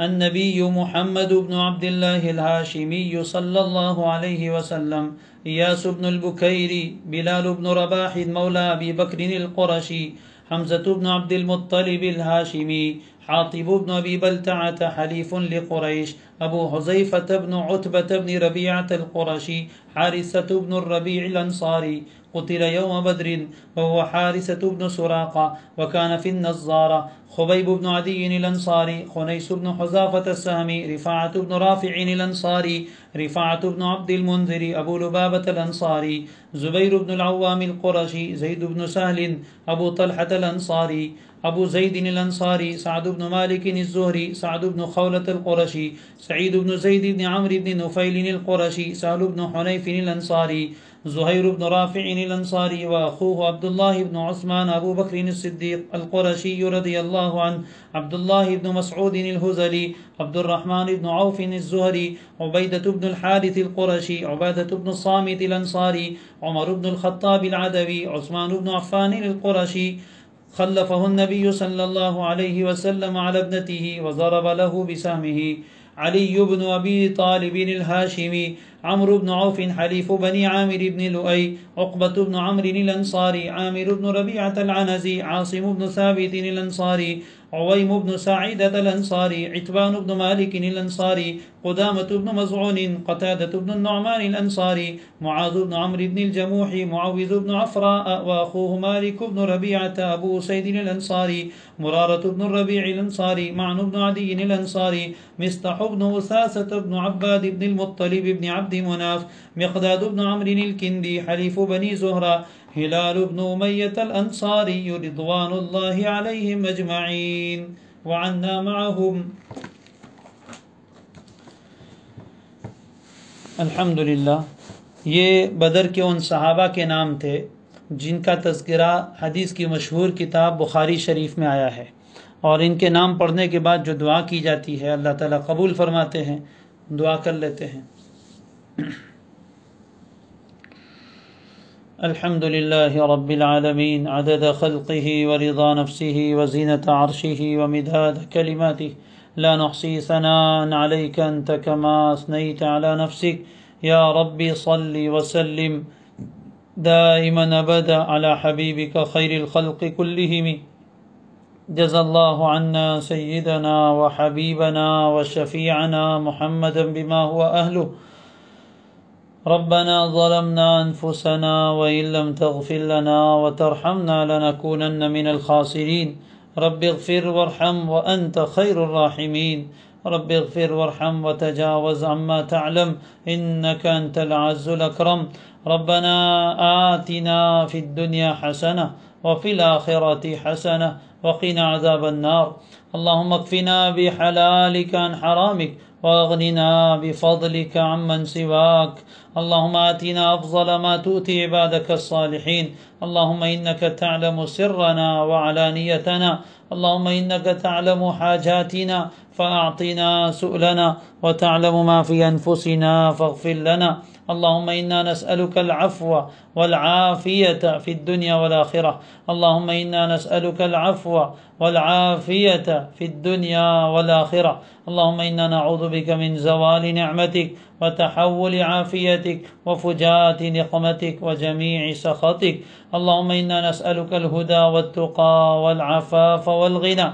B: النبی محمد بن عبد اللہ الہاشمی صلی اللہ علیہ وسلم، ایاس بن البکیری، بلال بن رباح مولا ابی بکر القرشی، حمزة بن عبد المطلب الهاشمي، حاطب بن أبي بلتعة حليف لقريش، أبو حذيفة بن عتبة بن ربيعة القرشي، حارثة بن الربيع الأنصاري، قتل يوم بدر وهو حارثة بن سراقة وكان في النظارة، خبيب بن عدي الأنصاري، خنيس بن حذافة السهمي، رفاعة بن رافع الأنصاري، رفاعة بن عبد المنذر، أبو لبابة الأنصاري، زبير بن العوام القرشي، زيد بن سهل، أبو طلحة الأنصاري، أبو زيد الأنصاري، سعد بن مالك الزهري، سعد بن خولة القرشي، سعيد بن زيد بن عمرو بن نفيل القرشي، سهل بن حنيف الأنصاري، زهير بن رافع الأنصاري، وأخوه عبد الله بن عثمان أبو بكر الصديق القرشي رضي الله عنه، عبد الله بن مسعود الهذلي، عبد الرحمن بن عوف الزهري، عبيدة بن الحارث القرشي، عبادة بن الصامت الأنصاري، عمر بن الخطاب العدوي، عثمان بن عفان القرشي، خلفه النبي صلى الله عليه وسلم على ابنته وضرب له بسهمه، علي بن أبي طالب الهاشمي، عمرو بن عوف حليف بني عامر بن لؤي، عقبة بن عمرو الأنصاري، عامر بن ربيعة العنزي، عاصم بن ثابت الأنصاري، عويم بن سعيدة الأنصاري، عتبان بن مالك الأنصاري، قدامة بن مزعون، قتادة بن النعمان الأنصاري، معاذ بن عمرو بن الجموح، معوذ بن عفراء، وأخوه مالك بن ربيعة أبو سيد الأنصاري، مرارة بن الربيع الأنصاري، معن بن عدي الأنصاري، مصطح بن وثاثة بن عباد بن المطلب بن عبد مناف، مقداد بن عمرو الكندي، حليف بني زهرة، هلال بن أمية الأنصاري، رضوان الله عليهم أجمعين وعنا معهم۔ الحمدللہ، یہ بدر کے ان صحابہ کے نام تھے جن کا تذکرہ حدیث کی مشہور کتاب بخاری شریف میں آیا ہے، اور ان کے نام پڑھنے کے بعد جو دعا کی جاتی ہے اللہ تعالیٰ قبول فرماتے ہیں۔ دعا کر لیتے ہیں۔ الحمد لله رب العالمين، عدد خلقه ورضا نفسه وزينة عرشه ومداد كلماته، لا نحصي ثناء عليك أنت كما أثنيت على نفسك، يا ربي صل وسلم دائما أبدا على حبيبك خير الخلق كلهم جزا اللہ عنا سیدنا وحبیبنا وشفیعنا محمدا بما هو اہلہ ربنا ظلمنا انفسنا وإن لم تغفر لنا وترحمنا لنكونن من الخاسرين رب اغفر وارحم وأنت خير الراحمين رب اغفر وارحم وتجاوز عما تعلم إنك أنت العز الأكرم ربنا آتنا في الدنيا حسنة وفي الآخرة حسنة وقنا عذاب النار اللهم اكفنا بحلالك عن حرامك واغننا بفضلك عمن سواك اللهم آتنا أفضل ما تؤتي عبادك الصالحين اللهم إنك تعلم سرنا وعلانيتنا اللهم إنك تعلم حاجاتنا فأعطنا سؤلنا وتعلم ما في أنفسنا فاغفر لنا اللهم إنا نسألك العفو والعافية في الدنيا والآخرة اللهم إنا نسألك العفو والعافية في الدنيا والآخرة اللهم إنا نعوذ بك من زوال نعمتك وتحول عافيتك وفجاءة نقمتك وجميع سخطك اللهم إنا نسألك الهدى والتقى والعفاف والغنى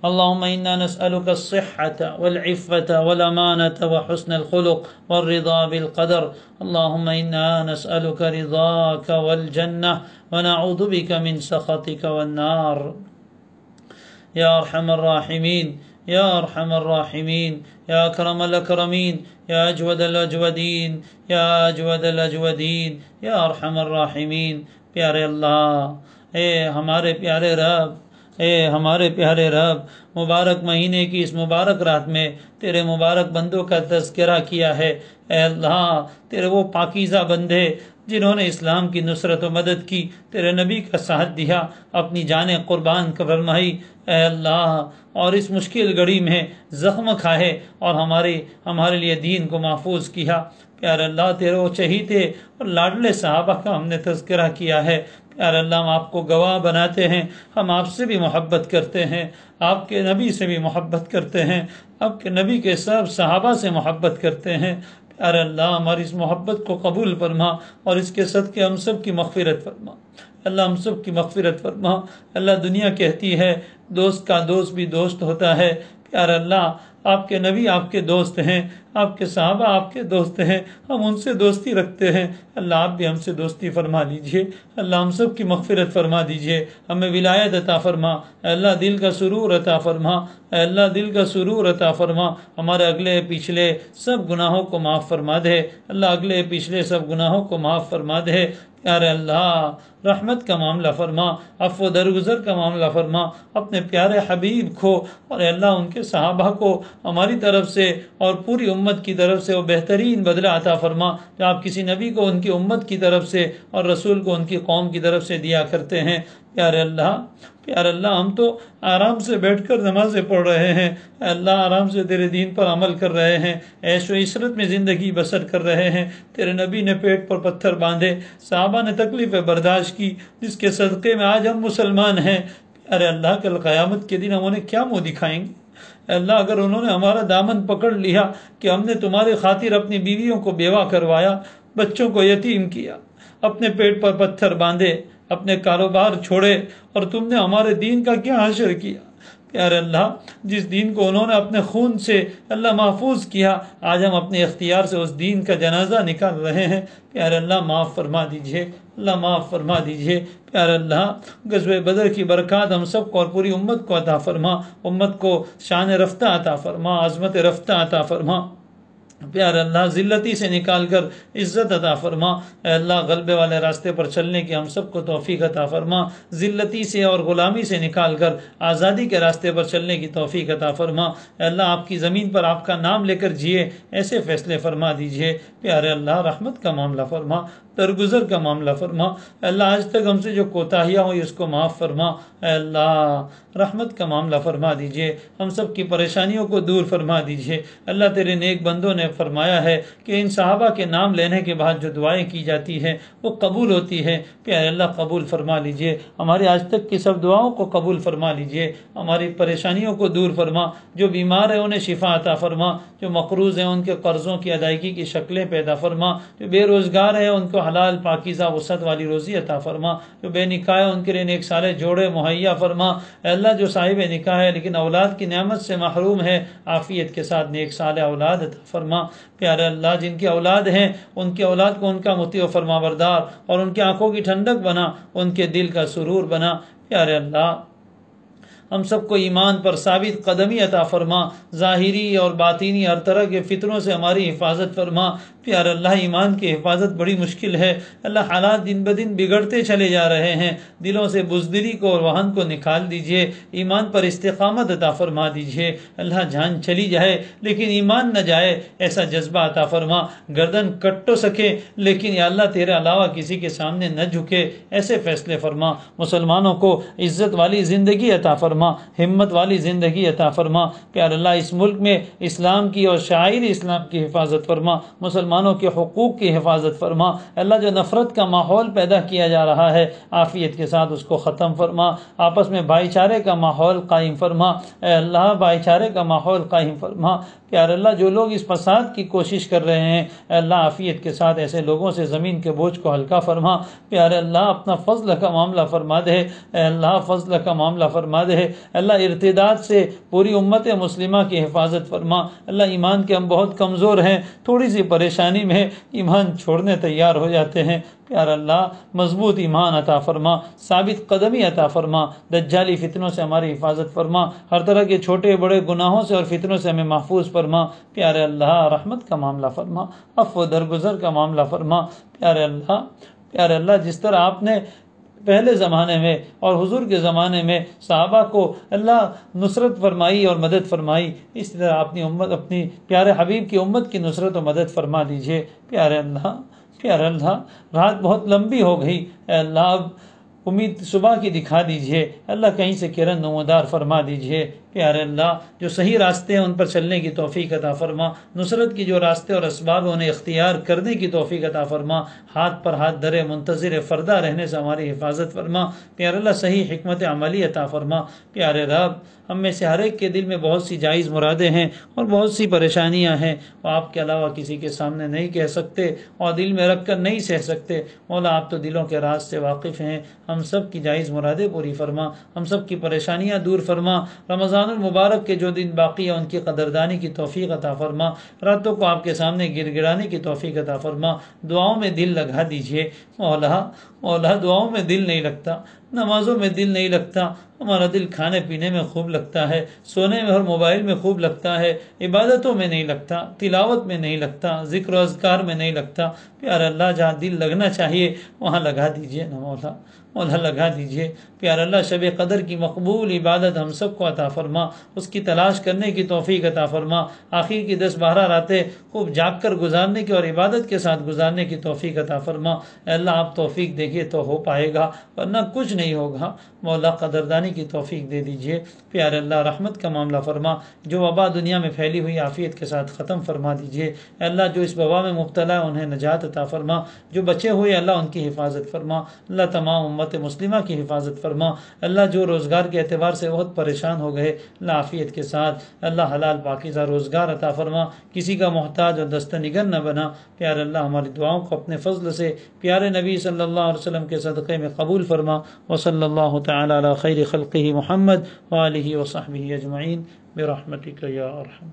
B: اللهم إنا نسألك الصحة والعفة والأمانة وحسن الخلق والرضا بالقدر اللهم إنا نسألك رضاك والجنة ونعوذ بك من سخطك والنار يا أرحم الراحمين يا أرحم الراحمين يا أكرم الأكرمين يا أجود الأجودين يا أجود الأجودين يا أرحم الراحمين پیارے اللہ، اے ہمارے پیارے رب، اے ہمارے پیارے رب، مبارک مہینے کی اس مبارک رات میں تیرے مبارک بندوں کا تذکرہ کیا ہے۔ اے اللہ، تیرے وہ پاکیزہ بندے جنہوں نے اسلام کی نصرت و مدد کی، تیرے نبی کا ساتھ دیا، اپنی جانیں قربان فرمائی۔ اے اللہ، اور اس مشکل گھڑی میں زخم کھائے اور ہمارے لیے دین کو محفوظ کیا۔ پیارے اللہ، تیرے وہ چہیتے اور لاڈلے صحابہ کا ہم نے تذکرہ کیا ہے۔ پیارے اللہ، ہم آپ کو گواہ بناتے ہیں، ہم آپ سے بھی محبت کرتے ہیں، آپ کے نبی سے بھی محبت کرتے ہیں، آپ کے نبی کے سب صحابہ سے محبت کرتے ہیں۔ پیارے اللہ، ہماری اس محبت کو قبول فرما اور اس کے صدقے ہم سب کی مغفرت فرما۔ اللہ، ہم سب کی مغفرت فرما۔ اللہ، دنیا کہتی ہے دوست کا دوست بھی دوست ہوتا ہے۔ پیارے اللہ، آپ کے نبی آپ کے دوست ہیں، آپ کے صحابہ آپ کے دوست ہیں، ہم ان سے دوستی رکھتے ہیں۔ اللہ، آپ بھی ہم سے دوستی فرما دیجئے۔ اللہ، ہم سب کی مغفرت فرما دیجئے، ہمیں ولایت عطا فرما۔ اے اللہ، دل کا سرور عطا فرما۔ اے اللہ، دل کا سرور عطا فرما۔ ہمارے اگلے پچھلے سب گناہوں کو معاف فرما دے۔ اللہ، اگلے پچھلے سب گناہوں کو معاف فرما دے۔ پیارے اللہ، رحمت کا معاملہ فرما، عفو درگزر کا معاملہ فرما۔ اپنے پیارے حبیب کو اور اللہ ان کے صحابہ کو ہماری طرف سے اور پوری امت کی طرف سے وہ بہترین بدلہ عطا فرما جو آپ کسی نبی کو ان کی امت کی طرف سے اور رسول کو ان کی قوم کی طرف سے دیا کرتے ہیں۔ پیارے اللہ، ہم تو آرام سے بیٹھ کر نمازیں پڑھ رہے ہیں، اے اللہ آرام سے تیرے دین پر عمل کر رہے ہیں، عیش و عشرت میں زندگی بسر کر رہے ہیں۔ تیرے نبی نے پیٹ پر پتھر باندھے، صحابہ نے تکلیفیں برداشت کی، جس کے صدقے میں آج ہم مسلمان ہیں۔ ارے اللہ، کل قیامت کے دن ہم انہیں کیا منہ دکھائیں گے؟ اے اللہ، اگر انہوں نے ہمارا دامن پکڑ لیا کہ ہم نے تمہاری خاطر اپنی بیویوں کو بیوہ کروایا، بچوں کو یتیم کیا، اپنے پیٹ پر پتھر باندھے، اپنے کاروبار چھوڑے، اور تم نے ہمارے دین کا کیا حشر کیا؟ پیارے اللہ، جس دین کو انہوں نے اپنے خون سے اللہ محفوظ کیا، آج ہم اپنے اختیار سے اس دین کا جنازہ نکال رہے ہیں۔ پیارے اللہ، معاف فرما دیجئے، اللہ معاف فرما دیجئے۔ پیارے اللہ، غزوہ بدر کی برکات ہم سب کو اور پوری امت کو عطا فرما، امت کو شان رفتہ عطا فرما، عظمت رفتہ عطا فرما۔ پیارے اللہ، ذلتی سے نکال کر عزت عطا فرما۔ اے اللہ، غلبے والے راستے پر چلنے کی ہم سب کو توفیق عطا فرما، ذلتی سے اور غلامی سے نکال کر آزادی کے راستے پر چلنے کی توفیق عطا فرما۔ اے اللہ، آپ کی زمین پر آپ کا نام لے کر جیے ایسے فیصلے فرما دیجئے۔ پیارے اللہ، رحمت کا معاملہ فرما، درگزر کا معاملہ فرما۔ اے اللہ، آج تک ہم سے جو کوتاہیاں ہوئی اس کو معاف فرما۔ اے اللہ، رحمت کا معاملہ فرما دیجئے، ہم سب کی پریشانیوں کو دور فرما دیجئے۔ اللہ، تیرے نیک بندوں نے فرمایا ہے کہ ان صحابہ کے نام لینے کے بعد جو دعائیں کی جاتی ہیں وہ قبول ہوتی ہے۔ پیارے اللہ قبول فرما لیجئے، ہماری آج تک کی سب دعاؤں کو قبول فرما لیجئے، ہماری پریشانیوں کو دور فرما، جو بیمار ہیں انہیں شفا عطا فرما، جو مقروض ہیں ان کے قرضوں کی ادائیگی کی شکلیں پیدا فرما، جو بے روزگار ہیں ان کو حلال پاکیزہ وسعت والی روزی عطا فرما، جو بے نکاح ہیں ان کے لیے نیک صالح جوڑے مہیا فرما۔ اے اللہ جو صاحب نکاح ہے لیکن اولاد کی نعمت سے محروم ہے، عافیت کے ساتھ نیک صالح اولاد عطا فرما۔ پیارے اللہ جن کی اولاد ہیں ان کی اولاد کو ان کا مطیع و فرما بردار اور ان کی آنکھوں کی ٹھنڈک بنا، ان کے دل کا سرور بنا۔ پیارے اللہ ہم سب کو ایمان پر ثابت قدمی عطا فرما، ظاہری اور باطینی ہر طرح کے فتنوں سے ہماری حفاظت فرما۔ پیارے اللہ ایمان کی حفاظت بڑی مشکل ہے، اللہ حالات دن بدن بگڑتے چلے جا رہے ہیں، دلوں سے بزدلی کو اور وہن کو نکال دیجئے، ایمان پر استقامت عطا فرما دیجئے۔ اللہ جان چلی جائے لیکن ایمان نہ جائے ایسا جذبہ عطا فرما، گردن کٹ تو سکے لیکن یا اللہ تیرے علاوہ کسی کے سامنے نہ جھکے ایسے فیصلے فرما۔ مسلمانوں کو عزت والی زندگی عطا فرما، ہمت والی زندگی عطا فرما۔ پیارے اللہ اس ملک میں اسلام کی اور شاعر اسلام کی حفاظت فرما، مسلمانوں کے حقوق کی حفاظت فرما۔ اللہ جو نفرت کا ماحول پیدا کیا جا رہا ہے عافیت کے ساتھ اس کو ختم فرما، آپس میں بھائی چارے کا ماحول قائم فرما۔ اے اللہ بھائی چارے کا ماحول قائم فرما۔ پیارے اللہ جو لوگ اس فساد کی کوشش کر رہے ہیں اے اللہ عافیت کے ساتھ ایسے لوگوں سے زمین کے بوجھ کو ہلکا فرما۔ پیارے اللہ اپنا فضل کا معاملہ فرما دے، اے اللہ فضل کا معاملہ فرما دے۔ اللہ ارتداد سے پوری امت مسلمہ کی حفاظت فرما۔ اللہ ایمان کے ہم بہت کمزور ہیں، تھوڑی سی پریشانی میں ایمان چھوڑنے تیار ہو جاتے ہیں۔ پیارا اللہ مضبوط ایمان عطا فرما، ثابت قدمی عطا فرما، دجالی فتنوں سے ہماری حفاظت فرما، ہر طرح کے چھوٹے بڑے گناہوں سے اور فتنوں سے ہمیں محفوظ فرما۔ پیارے اللہ رحمت کا معاملہ فرما، عفو درگزر کا معاملہ فرما۔ پیارے اللہ جس طرح آپ نے پہلے زمانے میں اور حضور کے زمانے میں صحابہ کو اللہ نصرت فرمائی اور مدد فرمائی، اس طرح اپنی امت اپنی پیارے حبیب کی امت کی نصرت و مدد فرما دیجئے۔ پیارے اللہ رات بہت لمبی ہو گئی، اے اللہ اب امید صبح کی دکھا دیجئے، اللہ کہیں سے کرن نمودار فرما دیجئے۔ پیارے اللہ جو صحیح راستے ہیں ان پر چلنے کی توفیق عطا فرما، نصرت کی جو راستے اور اسباب ہیں انہیں اختیار کرنے کی توفیق عطا فرما، ہاتھ پر ہاتھ درے منتظر فردہ رہنے سے ہماری حفاظت فرما۔ پیارے اللہ صحیح حکمت عملی عطا فرما۔ پیارے رب ہم میں سے ہر ایک کے دل میں بہت سی جائز مرادیں ہیں اور بہت سی پریشانیاں ہیں، وہ آپ کے علاوہ کسی کے سامنے نہیں کہہ سکتے اور دل میں رکھ کر نہیں سہ سکتے۔ مولا آپ تو دلوں کے راز سے واقف ہیں، ہم سب کی جائز مرادیں پوری فرما، ہم سب کی پریشانیاں دور فرما۔ رمضان المبارک کے جو دن باقی ہیں ان کی قدردانی کی توفیق عطا فرما، راتوں کو آپ کے سامنے گر گرانے کی توفیق عطا فرما۔ دعاؤں میں دل لگا دیجئے مولا دعاؤں میں دل نہیں لگتا، نمازوں میں دل نہیں لگتا، ہمارا دل کھانے پینے میں خوب لگتا ہے، سونے میں اور موبائل میں خوب لگتا ہے، عبادتوں میں نہیں لگتا، تلاوت میں نہیں لگتا، ذکر و اذکار میں نہیں لگتا۔ پیارا اللہ جہاں دل لگنا چاہیے وہاں لگا دیجئے نا مولا لگا دیجئے۔ پیارا اللہ شب قدر کی مقبول عبادت ہم سب کو عطا فرما، اس کی تلاش کرنے کی توفیق عطا فرما، آخر کی 10-12 راتیں خوب جاگ کر گزارنے کی اور عبادت کے ساتھ گزارنے کی توفیق عطا فرما۔ اے اللہ آپ توفیق دیکھیے تو ہو پائے گا ورنہ کچھ نہیں ہوگا۔ مولا قدردانی کی توفیق دے دیجئے۔ پیارے اللہ رحمت کا معاملہ فرما، جو وبا دنیا میں پھیلی ہوئی عافیت کے ساتھ ختم فرما دیجئے۔ اے اللہ جو اس وبا میں مبتلا ہے انہیں نجات عطا فرما، جو بچے ہوئے اللہ ان کی حفاظت فرما۔ اللہ تمام امت مسلمہ کی حفاظت فرما۔ اللہ جو روزگار کے اعتبار سے بہت پریشان ہو گئے اللہ عافیت کے ساتھ اللہ حلال پاکیزہ روزگار عطا فرما، کسی کا محتاج اور دستہ نگر نہ بنا۔ پیارے اللہ ہماری دعاؤں کو اپنے فضل سے پیارے نبی صلی اللہ علیہ وسلم کے صدقے میں قبول فرما۔ وصلی اللہ تعالی علی خیر خلقہ محمد وآلہ وصحبہ اجمعین برحمتک یا ارحم۔